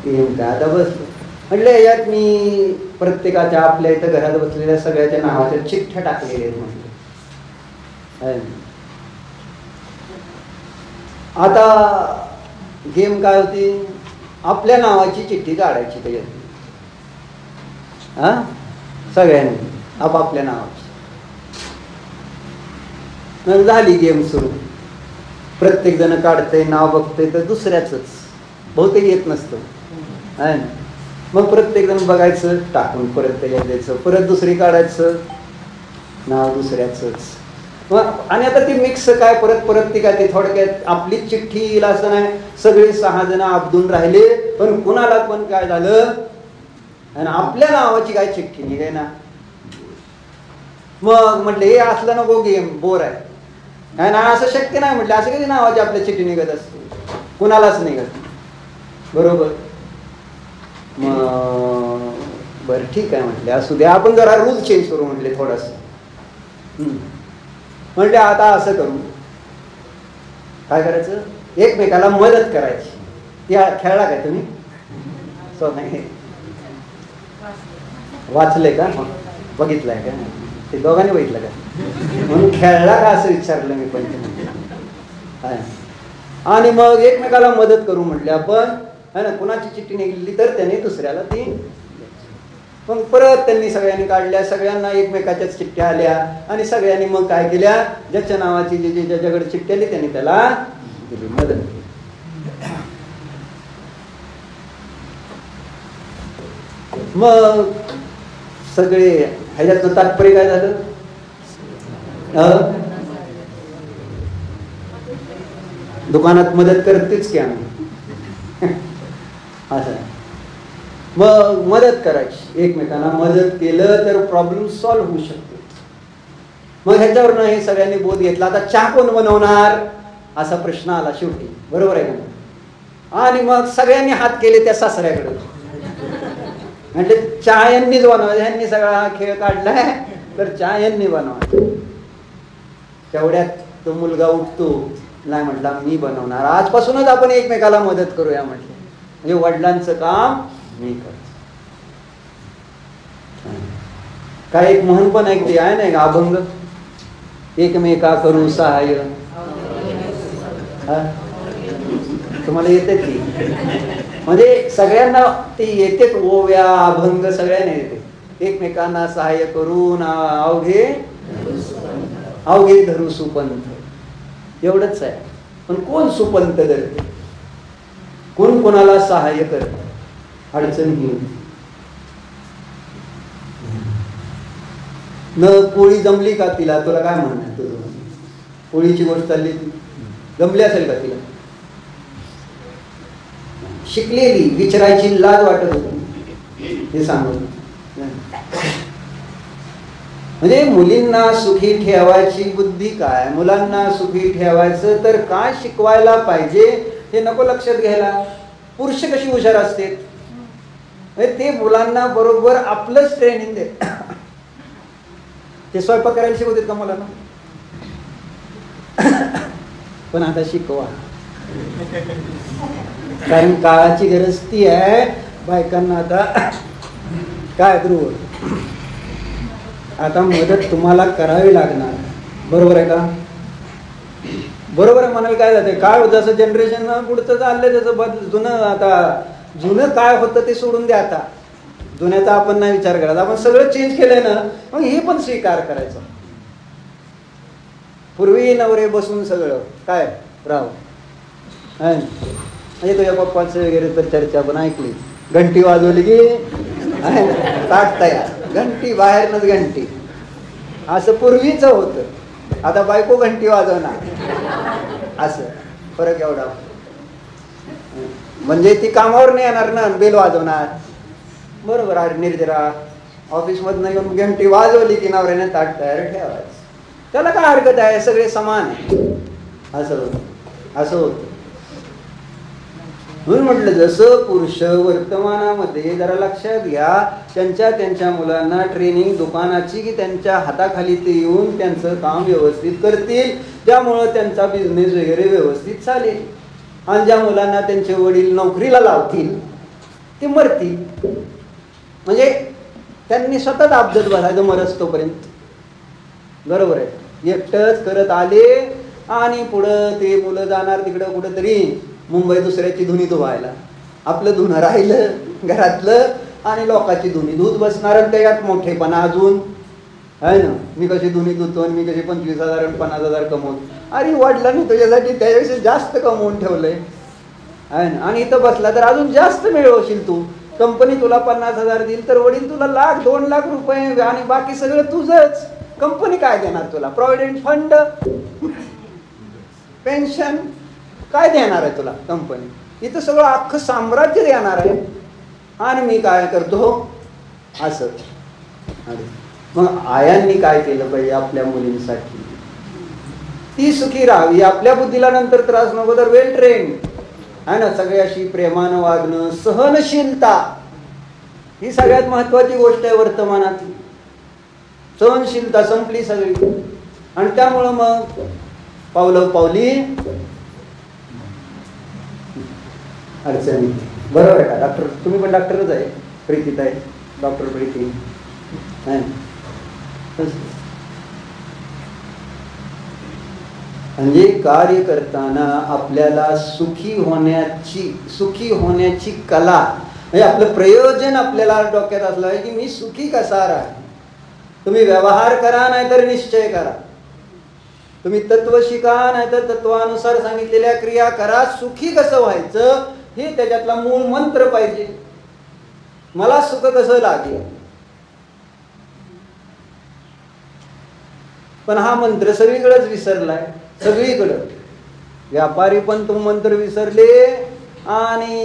गेम काय आता बसलो म्हटलं यात मी प्रत्येकाच्या आपल्या इथं घरात बसलेल्या सगळ्याच्या नावाच्या चिठ्ठ्या टाकलेल्या आहेत म्हटलं. आता गेम काय होती, आपल्या नावाची चिठ्ठी काढायची त्याच्यात, हा, सगळ्यांनी आपापल्या नावाची. मग झाली गेम सुरू, प्रत्येक जण काढतंय, नाव बघतंय तर दुसऱ्याच बहुतेक येत नसतं, आहे ना. मग प्रत्येक जण बघायचं, टाकून परत त्याच्यात द्यायचं, परत दुसरी काढायचं, नाव दुसऱ्याच. मग आणि आता ती मिक्स काय परत परत ती काय, ती थोडक्यात आपली चिठ्ठी येईल असं नाही, सगळे 6 जण आपदून राहिले, पण कुणाला पण काय झालं, आणि आपल्या नावाची काय चिठ्ठी निघाय ना. मग म्हटलं हे असलं नको गेम, बोर आहे ना, असं शक्य नाही. म्हटलं असं कधी नावाची आपल्या चिठ्ठी निघत असते, कुणालाच निघत, बरोबर. मग बरं ठीक आहे म्हटले, असू द्या, आपण जरा रूल चेंज करू म्हटले थोडस. म्हणजे आता असं करू, काय करायचं, एकमेकाला मदत करायची. त्या खेळला काय तुम्ही, वाचले का, बघितलंय का, ते दोघांनी बघितलं का, म्हणून खेळला का असं विचारलं मी पण. आणि मग एकमेकाला मदत करू म्हटले आपण, है ना. कुणाची चिठ्ठी निघली तर त्याने दुसऱ्याला ती. मग परत त्यांनी सगळ्यांनी काढल्या, सगळ्यांना एकमेकाच्याच चिठ्ठ्या आल्या, आणि सगळ्यांनी मग काय केल्या, ज्याच्या नावाची ज्याच्याकडे चिठ्ठी आली त्यांनी त्याला दिली मदत. मग सगळे ह्याच्यातलं तात्पर्य काय झालं, दुकानात मदत करतेच की आम्ही असं. मग मदत करायची, एकमेकांना मदत केलं तर प्रॉब्लेम सॉल्व्ह होऊ शकतो. मग ह्याच्यावरनं हे सगळ्यांनी बोध घेतला. आता चहा कोण बनवणार असा प्रश्न आला शेवटी, बरोबर आहे का. आणि मग सगळ्यांनी हात केले त्या सासऱ्याकडे, म्हणजे चहा यांनीच बनवायचा, यांनी सगळा खेळ काढलाय तर चहा यांनी बनवायचा. तेवढ्यात तो मुलगा उठतो, नाही म्हटला मी बनवणार, आजपासूनच आपण एकमेकाला मदत करूया म्हटलं, म्हणजे वडिलांचं काम मी करतो. काय एक म्हण पण ऐकते आहे ना, अभंग, एकमेका करू सहाय्य. तुम्हाला येते ती, म्हणजे सगळ्यांना ती येते, ओव्या अभंग सगळ्यांना येते. एकमेकांना सहाय्य करून अवघे धरू सुपंथ, एवढंच आहे. पण कोण सुपंथ धरते, कोण कोणाला सहाय्य करत, अडचण ही न. पोळी जमली का तिला, तुला काय म्हणणार, तुझं पोळीची गोष्ट चालली, जमली असेल का तिला, शिकलेली, विचारायची लाज वाटत होती हे सांगून. म्हणजे मुलींना सुखी ठेवायची बुद्धी काय, मुलांना सुखी ठेवायचं तर काय शिकवायला पाहिजे हे नको लक्षात घ्यायला. पुरुष कशी हुशार असते, ते मुलांना बरोबर आपलंच ट्रेनिंग देत. ते स्वयंपाक करायला शिकवतात का मुलांना, पण आता शिकवा, कारण काळाची गरज ती आहे. बायकांना आता काय ध्रुव, आता मदत तुम्हाला करावी लागणार, बरोबर आहे का. बरोबर आहे म्हणाल. काय जाते काय जसं जनरेशन पुढचं चाललंय त्याचं जुनं, आता जुनं काय होतं ते सोडून द्या, आता जुन्याचा आपण नाही विचार करायचा, आपण सगळं चेंज केलंय ना, मग हे पण स्वीकार करायचं. पूर्वी नवरे बसून सगळं काय राव, म्हणजे तुझ्या पप्पाचं वगैरे तर चर्चा पण ऐकली, घंटी वाजवली की ताट तयार, घंटी बाहेरनच घंटी, असं पूर्वीच होतं. आता बायको घंटी वाजवणार, असं फरक एवढा. म्हणजे ती कामावर नाही येणार ना, बेल वाजवणार, बरोबर आहे. निर्जरा ऑफिसमधनं येऊन घंटी वाजवली की नवऱ्याने ताट तयार ठेवायचं, त्याला काय हरकत आहे, सगळे समान आहे, असं होतं. म्हणून म्हटलं जसं पुरुष वर्तमानामध्ये जरा लक्षात घ्या, त्यांच्या मुलांना ट्रेनिंग दुकानाची की त्यांच्या हाताखाली ते येऊन त्यांचं काम व्यवस्थित करतील, ज्यामुळं त्यांचा बिझनेस वगैरे व्यवस्थित चालेल. आणि ज्या मुलांना त्यांचे वडील नोकरीला लावतील ते मरतील, म्हणजे त्यांनी सतत आपजत बसायचं मरस तोपर्यंत, बरोबर आहे. एकटंच करत आले आणि पुढं ते मुलं जाणार तिकडं कुठंतरी मुंबई दुसऱ्याची धुणी धुवायला, आपलं धुणं राहिलं घरातलं आणि लोकांची धुणी धुत बसणार, आणि त्याच्यात मोठेपणा अजून आहे ना, मी कशी धुणी धुतो आणि मी कशी 25,000 आणि 50,000 कमवतो. अरे वडिलांनी तुझ्यासाठी त्याच्यापेक्षा जास्त कमवून ठेवलंय आहे ना, आणि इथं बसला तर अजून जास्त मिळवशील तू. कंपनी तुला 50,000 देईल तर वडील तुला 1,00,000 2,00,000 रुपये आणि बाकी सगळं तुझंच. कंपनी काय देणार तुला? प्रॉव्हिडंट फंड, पेन्शन काय देणार आहे तुला कंपनी? इथं सगळं अख्खं साम्राज्य देणार आहे, आणि मी काय करतो असं. मग आयांनी काय केलं पाहिजे आपल्या मुलींसाठी? ती सुखी राहावी, आपल्या बुद्धीला नंतर त्रास नको, तर वेल ट्रेन आहे ना, सगळ्याशी प्रेमानं वागणं, सहनशीलता ही सगळ्यात महत्वाची गोष्ट आहे वर्तमानातली. सहनशीलता संपली सगळी, आणि त्यामुळं मग पावलं पावली अडचणी. बरोबर आहे का डॉक्टर? तुम्ही पण डॉक्टरच आहे, प्रीतीत आहे, डॉक्टर प्रीती. म्हणजे कार्य करताना आपल्याला सुखी होण्याची कला, म्हणजे आपलं प्रयोजन आपल्याला डोक्यात असलं आहे की मी सुखी कसा राहील. तुम्ही व्यवहार करा नाहीतर निश्चय करा, तुम्ही तत्व शिका नाहीतर तत्वानुसार सांगितलेल्या क्रिया करा. सुखी कसं व्हायचं हे त्याच्यातला मूळ मंत्र पाहिजे. मला सुख कसं लागेल, पण हा मंत्र सगळीकडेच विसरलाय. सगळीकडं व्यापारी पण तो मंत्र विसरले, आणि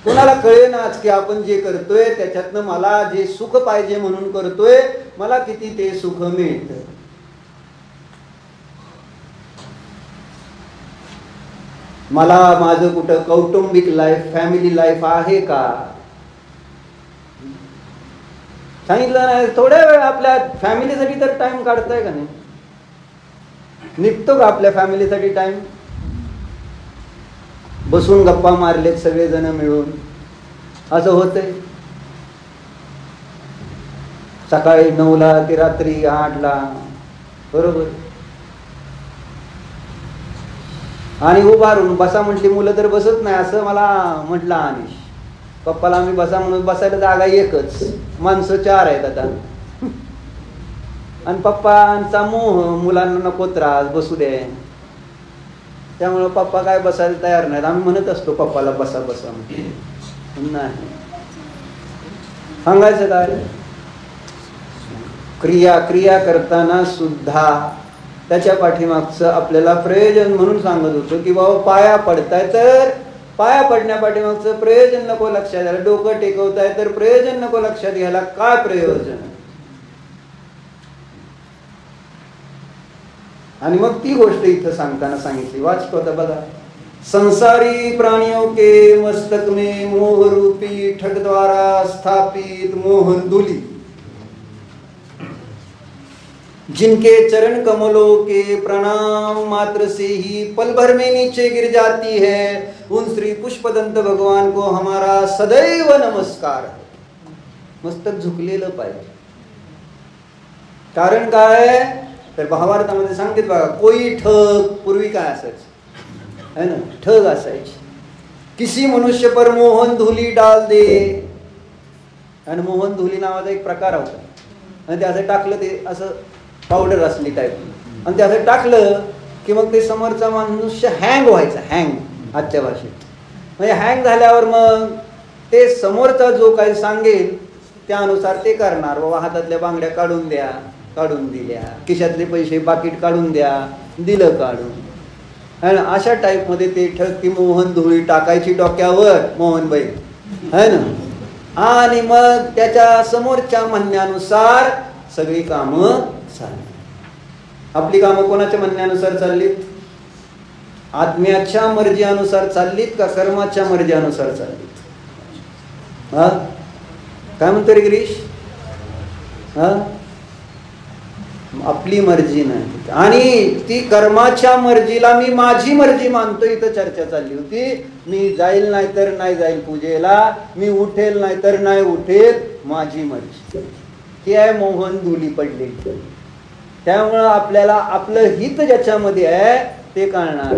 कोणाला कळेनाच की आपण जे करतोय त्याच्यातनं मला जे सुख पाहिजे म्हणून करतोय, मला किती ते सुख मिळतं. मला माझं कुठं कौटुंबिक लाईफ, फॅमिली लाईफ आहे का? सांगितलं नाही. थोड्या वेळ आपल्या फॅमिलीसाठी तर टाइम काढताय का नाही? निघतो का आपल्या फॅमिलीसाठी टाइम? बसून गप्पा मारलेत सगळेजण मिळून, असं होतंय. सकाळी 9ला ते रात्री 8ला, बरोबर. आणि उभारून बसा म्हटली मुलं तर बसत नाही, असं मला म्हटलं अनिश. पप्पाला आम्ही बसा म्हणून बसायला जागा एकच, माणसं 4 आहेत आता. आणि पप्पांचा मोह, मुलांना नको त्रास, बसू दे. त्यामुळं पप्पा काय बसायला तयार नाहीत. आम्ही म्हणत असतो पप्पाला बसा बसा, नाही सांगायचं काय. क्रिया करताना सुद्धा त्याच्या पाठीमागचं आपल्याला प्रयोजन म्हणून सांगत होतो की बाबा पाया पडताय तर पाया पडण्या पाठीमागचं प्रयोजन नको लक्षात घ्यायला. डोकं टेकवताय तर प्रयोजन नको लक्षात घ्यायला. काय प्रयोजन? आणि मग ती गोष्ट इथं सांगताना सांगितली, वाचतो आता बघा. संसारी प्राणियों के मस्तक में मोह रूपी ठग द्वारा स्थापित मोहन धूलि, जिनके चरण कमलों के प्रणाम मात्र से ही पल भर में नीचे गिर जाती है, उन श्री पुष्पदंत भगवान को हमारा सदैव नमस्कार. मस्तक झुकलेलं पाहिजे. कारण काय तर भावार्थामध्ये सांगितलं बघा, कोई ठग, पूर्वी काय असायचं है ना, ठग असायची. किसी मनुष्य पर मोहन धूली डाल दे, आणि मोहन धूली नावाचा एक प्रकार होता. आणि ते असं टाकलं, ते असं पावडर असली टाईप, आणि ते असं टाकलं की मग ते समोरचा मनुष्य हँग व्हायचा. हँग आजच्या भाषेत म्हणजे हँग झाल्यावर मग ते समोरचा जो काही सांगेल त्यानुसार ते करणार. बाबा हातातल्या बांगड्या काढून द्या, काढून दिल्या. खिशातले पैसे पाकिट काढून द्या, दिलं काढून. है ना, अशा टाईप मध्ये ते ठग ती मोहन धुळी टाकायची डोक्यावर मोहनबाई है ना, आणि मग त्याच्या समोरच्या म्हणण्यानुसार सगळी कामं चालली. आपली कामं कोणाच्या म्हणण्यानुसार चाललीत? आत्म्याच्या मर्जीनुसार चाललीत का कर्माच्या मर्जीनुसार चाललीत? हा काय म्हणतो रे गिरीश? हा आपली मर्जी नाही, आणि ती कर्माच्या मर्जीला मी माझी मर्जी मानतो. इथं चर्चा चालली होती. मी जाईल नाही तर नाही जाईल पूजेला, मी उठेल नाही तर नाही उठेल, माझी मर्जी. ही आहे मोहन धुली पडलेली. त्यामुळं आपल्याला आपलं हित ज्याच्यामध्ये आहे ते कळणार.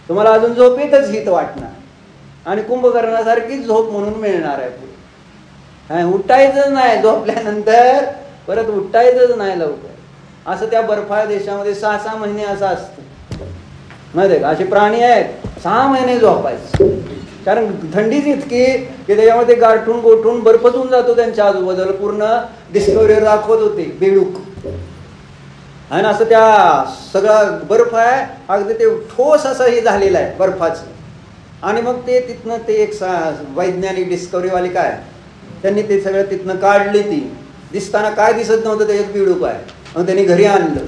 तुम्हाला अजून झोपेतच हित वाटणार आणि कुंभकर्णासारखी झोप म्हणून मिळणार आहे. उठायचं नाही झोपल्यानंतर, परत उठायचंच नाही लवकर. असं त्या बर्फाळ देशामध्ये 6-6 महिने असं असतं माहिती आहे का. असे प्राणी आहेत 6 महिने झोपायचे, कारण थंडीच इतकी की त्याच्यामध्ये गारठून गोठून बर्फच होऊन जातो त्यांच्या आजूबाजूला. पूर्ण डिस्कव्हरीवर दाखवत होते बेडूक. आणि असं त्या सगळा बर्फ आहे अगदी ते ठोस असं हे झालेलं आहे बर्फाचं. आणि मग ते तिथनं ते एक वैज्ञानिक डिस्कव्हरीवाले काय त्यांनी ते सगळं तिथनं काढली. ती दिसताना काय दिसत नव्हतं त्याच्यात बेडूक आहे. मग त्यांनी घरी आणलं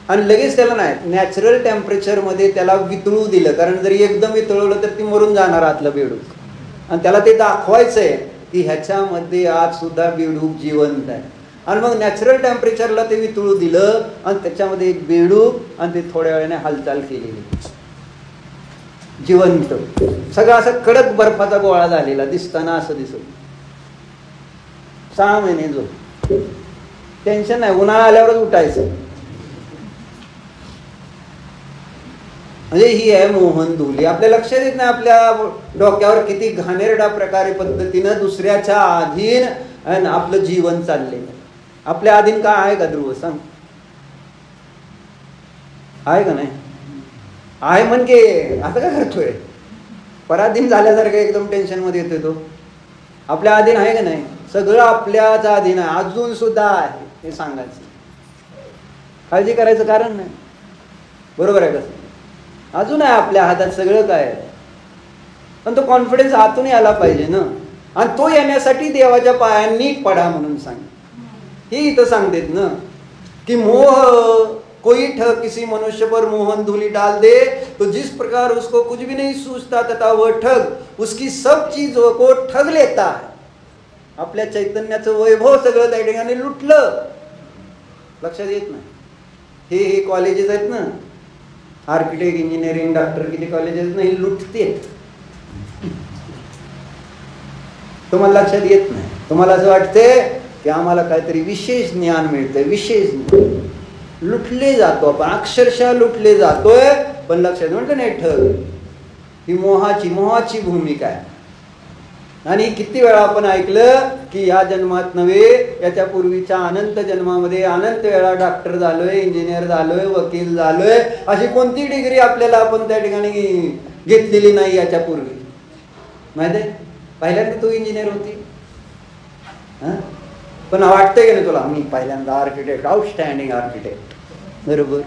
आणि लगेच त्याला नाही नॅचरल टेम्परेचरमध्ये त्याला वितळू दिलं, कारण जरी एकदम वितळवलं तर ती मरून जाणार आतलं बेडूक. आणि त्याला ते दाखवायचं आहे की ह्याच्यामध्ये आज सुद्धा बेडूक जिवंत आहे. आणि मग नॅचरल टेम्परेचरला ते वितळू दिलं आणि त्याच्यामध्ये एक बेडूक आणि ते थोड्या वेळाने हालचाल केलेली जिवंत. सगळं असं कडक बर्फाचा गोळा झालेला दिसताना असं दिसत. 6 महिने झोप, टेन्शन नाही. उन्हाळा आल्यावरच उठायचं. म्हणजे ही आहे मोहनधुली. आपल्या लक्षात येत नाही आपल्या डोक्यावर किती घाणेरडा प्रकारे पद्धतीनं दुसऱ्याच्या अधीन आपलं जीवन चाललंय. आपल्या अधीन काय आहे का ध्रुव सांग? आहे का नाही? आहे म्हणजे आता काय करतोय? पराधीन झाल्यासारखं एकदम टेन्शन मध्ये येतोय तो. आपल्या अधीन आहे का नाही? सगळं आपल्याच अधीन आहे, अजून सुद्धा आहे हे सांगायचं. काळजी करायचं कारण नाही. बरोबर आहे कसं? अजून आहे आपल्या हातात सगळं काय. पण तो कॉन्फिडन्स आतून यायला पाहिजे ना. आणि तो येण्यासाठी देवाच्या पायांनी पडा म्हणून सांग. हे इथं सांगतेत ना की मोह कोई ठग किसी मनुष्य पर मोहन धूली डाल दे तो जिस प्रकार उसको कुछ भी नहीं सूझता तथा वह ठग उसकी सब चीजों को ठग लेता है. आपल्या चैतन्याचं वैभव सगळं त्या ठिकाणी लुटलं. लक्षात येत नाही. हे कॉलेजेस आहेत ना, आर्किटेक्ट, इंजिनिअरिंग, डॉक्टर, किती कॉलेजेस ना, हे लुटतेत. तुम्हाला लक्षात येत नाही. तुम्हाला असं वाटते की आम्हाला काहीतरी विशेष ज्ञान मिळतंय. विशेष ज्ञान लुटले जातो आपण, अक्षरशः लुटले जातोय. पण लक्षात म्हणतो नाही ठग ही मोहाची भूमिका आहे. आणि किती वेळा आपण ऐकलं की या जन्मात नव्हे याच्या पूर्वीच्या अनंत जन्मामध्ये अनंत वेळा डॉक्टर झालोय, इंजिनियर झालोय, वकील झालोय. अशी कोणती डिग्री आपल्याला आपण त्या ठिकाणी घेतलेली नाही याच्या पूर्वी. माहिती आहे? पहिल्यांदा तू इंजिनियर होती पण वाटतंय की नाही तुला मी पहिल्यांदा आर्किटेक्ट, आउटस्टँडिंग आर्किटेक्ट. बरोबर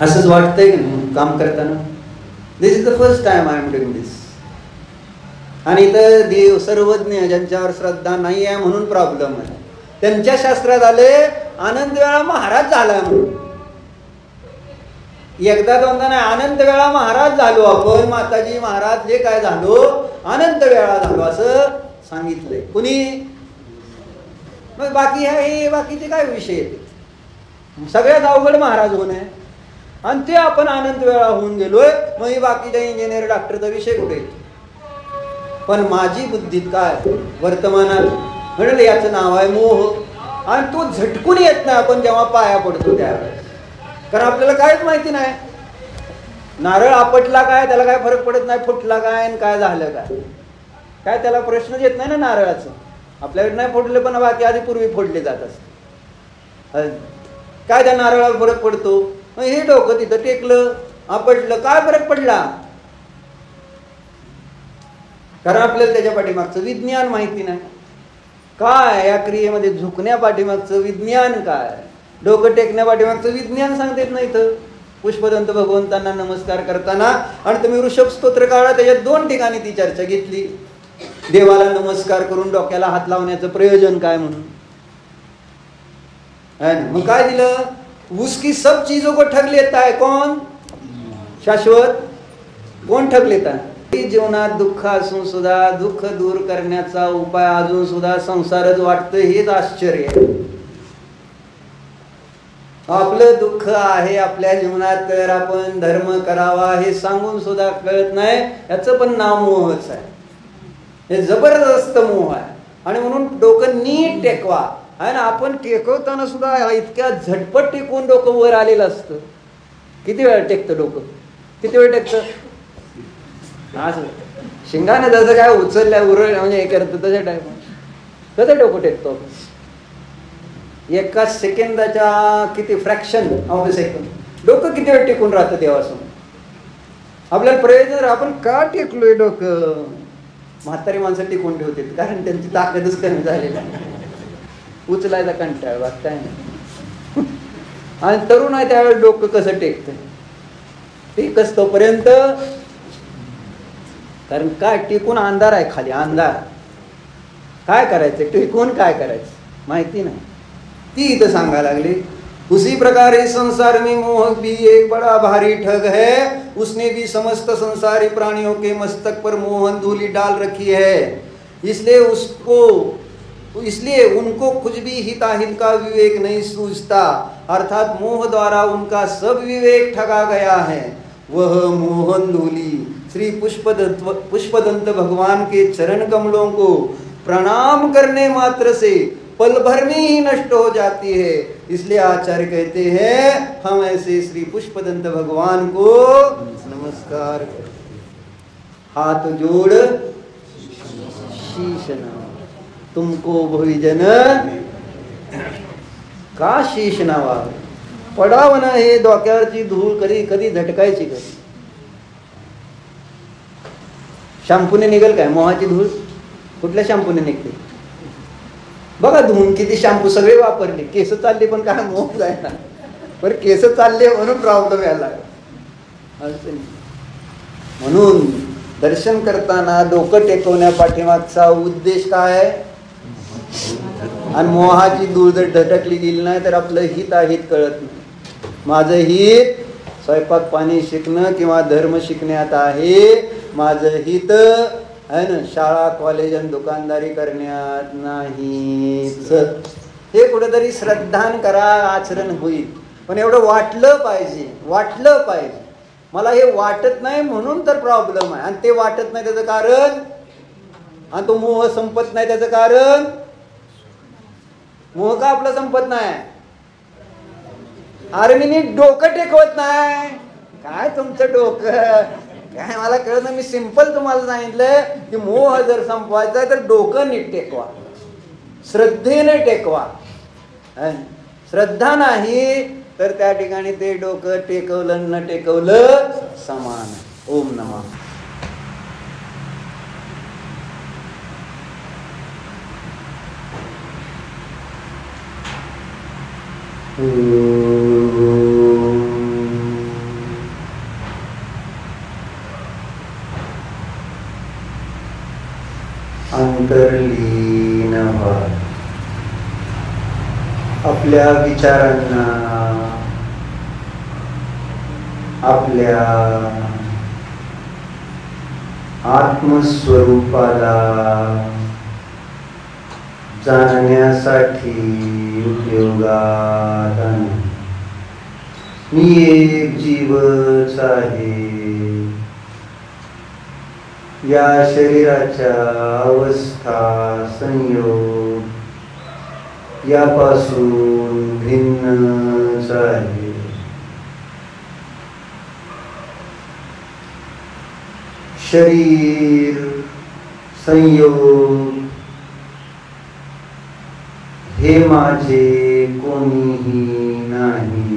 असंच वाटतंय की नाही काम करताना? This is the first time I am doing this. आणि इथं देव सर्वज्ञ ज्यांच्यावर श्रद्धा नाही आहे म्हणून प्रॉब्लेम आहे. त्यांच्या शास्त्रात आले अनंत वेळा महाराज झाला म्हणून. एकदा दोनदा नाही, अनंत वेळा महाराज झालो आपण. माताजी महाराज जे काय झालो अनंत वेळा झालो असं सांगितलंय कुणी. मग बाकी हे बाकीचे काय विषय येते? सगळ्यात अवघड महाराज होणे आणि ते आपण अनंत वेळा होऊन गेलोय. मग बाकीच्या इंजिनियर डॉक्टरचा विषय कुठे येतो? पण माझी बुद्धीत काय वर्तमानात म्हणलं याचं नाव आहे मोह. आणि तो झटकून येत नाही आपण जेव्हा पाया पडतो त्यावेळेस, कारण आपल्याला कायच माहिती नाही. नारळ आपटला काय त्याला काय फरक पडत नाही, फुटला काय आणि काय झालं काय त्याला प्रश्नच येत नाही ना नारळाचं. आपल्याकडे नाही फोडले पण बाकी आधी पूर्वी फोडले जात असते. काय त्या नारळाला फरक पडतो? हे डोकं तिथं टेकलं आपटलं काय फरक पडला? कारण आपल्याला त्याच्या पाठीमागचं विज्ञान माहिती नाही. काय या क्रियेमध्ये झुकण्या पाठीमागचं विज्ञान काय, डोकं टेकण्या पाठीमागचं विज्ञान सांगतेत नाही. इथं पुष्पदंत भगवंतांना नमस्कार करताना आणि तुम्ही ऋषभ स्तोत्र काढा त्याच्यात 2 ठिकाणी ती चर्चा घेतली. देवाला नमस्कार करून डोक्याला हात लावण्याचं प्रयोजन काय म्हणून. मग काय दिलं? उसकी सब चीजों को ठग लेता है कौन? शाश्वत. कोण ठग लेता? जीवनात दुःख असून सुद्धा दुःख दूर करण्याचा उपाय अजून सुद्धा संसारच वाटतं. हेच आश्चर्य आहे. आपलं दुःख आहे आपल्या जीवनात तर आपण धर्म करावा हे सांगून सुद्धा कळत नाही. याचं पण नाव मोहच आहे. हे जबरदस्त मोह आहे. आणि म्हणून डोकं नीट टेकवा. आहे ना. आपण टेकवताना सुद्धा इतक्या झटपट टेकून डोकं वर आलेलं असतं. किती वेळ टेकतं डोकं? किती वेळ टेकतं? असं शिंगाने जसं काय उचलल्या उरळ म्हणजे हे करतं तशा टाईप कसं डोकं टेकतो? एका सेकंदाच्या किती फ्रॅक्शन ऑफ अ सेकंद डोकं किती वेळ टेकून राहतं देवासमोर. आपल्याला प्रयोजन आपण का टेकलोय डोकं? म्हातारी माणसं टेकून ठेवते कारण त्यांची ताकदच कमी झालेली आहे. उचलायचा कंटाळ वाटत आहे ना. आणि तरुण आहे त्यावेळेस डोकं कसं टेकतं? टेकच तोपर्यंत. कारण काय टेकून अंधार आहे खाली अंधार. काय करायचं टेकून? काय करायचं माहिती नाही. ती इथं सांगायला लागली. उसी प्रकार इस संसार में मोह भी एक बड़ा भारी ठग है. उसने भी समस्त संसारी प्राणियों के मस्तक पर मोहन धूली डाल रखी है. इसलिए उनको कुछ भी हिताहित का विवेक नहीं सूझता. अर्थात मोह द्वारा उनका सब विवेक ठगा गया है. वह मोहन धूली श्री पुष्पदंत भगवान के चरण कमलों को प्रणाम करने मात्र से पल भर में ही नष्ट हो जाती है. इसलिए आचार्य कहते हैं हम ऐसे श्री पुष्पदंत भगवान को नमस्कार करें. हाथ जोड़ शीश नवा तुमको भविजन का शीश नावा. पडावं ना हे डोक्यावरची धूळ कधी कधी झटकायची कधी. शॅम्पूने निघेल काय मोहाची धूळ? कुठल्या शॅम्पूने निघते? बघा धुवून किती शॅम्पू सगळे वापरले. केस चालले पण काय मोह जायना. पण केस चालले म्हणून प्रॉब्लेम यायला लागला. म्हणून दर्शन करताना डोकं टेकवण्या पाठीमागचा उद्देश काय आहे? आणि मोहाची धूळ जर ढटकली गेली नाही तर आपलं हित अहित कळत नाही. माझं हित स्वयंपाक पाणी शिकणं किंवा धर्म शिकण्यात आहे. माझं हित आहे ना शाळा कॉलेज आणि दुकानदारी करण्यात नाहीच. हे कुठेतरी श्रद्धान करा आचरण होईल. पण एवढं वाटलं पाहिजे. वाटलं पाहिजे. मला हे वाटत नाही म्हणून तर प्रॉब्लेम आहे. आणि ते वाटत नाही त्याचं कारण आणि तो मोह संपत नाही त्याचं कारण. मोह का आपला संपत नाही? अरे मी नीट डोकं टेकवत नाही. काय तुमचं डोकं काय मला कळत नाही. मी सिंपल तुम्हाला सांगितलंय की मोह जर संपवायचा आहे तर डोकं नीट टेकवा. श्रद्धेने टेकवा. श्रद्धा नाही तर त्या ठिकाणी ते डोकं टेकवलं न टेकवलं समान. ओम नमः. अंतर्लीन व्हा. आपल्या विचारांना आपल्या आत्मस्वरूपाला जाणण्यासाठी उपयोगात आणा. मी एक जीवच आहे. या शरीराच्या अवस्था संयोग यापासून भिन्नच आहे. शरीर संयोग हे माझे कोणीही नाही.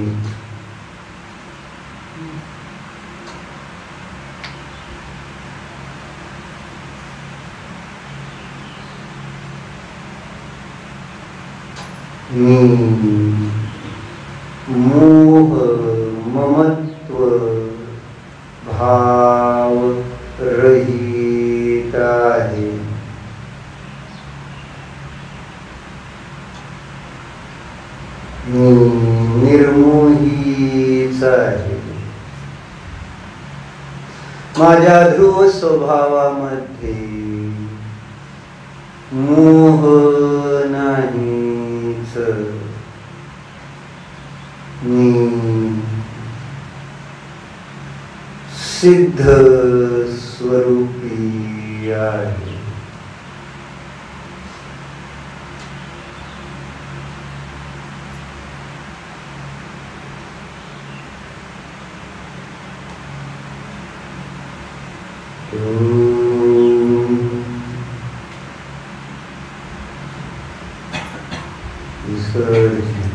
मोह ममत्व भाव रहित आहे. निर्मोहीच आहे. माझ्या ध्रुव स्वभावामध्ये मोह नाहीच. सिद्ध स्वरूपी आहे. विसर्जन.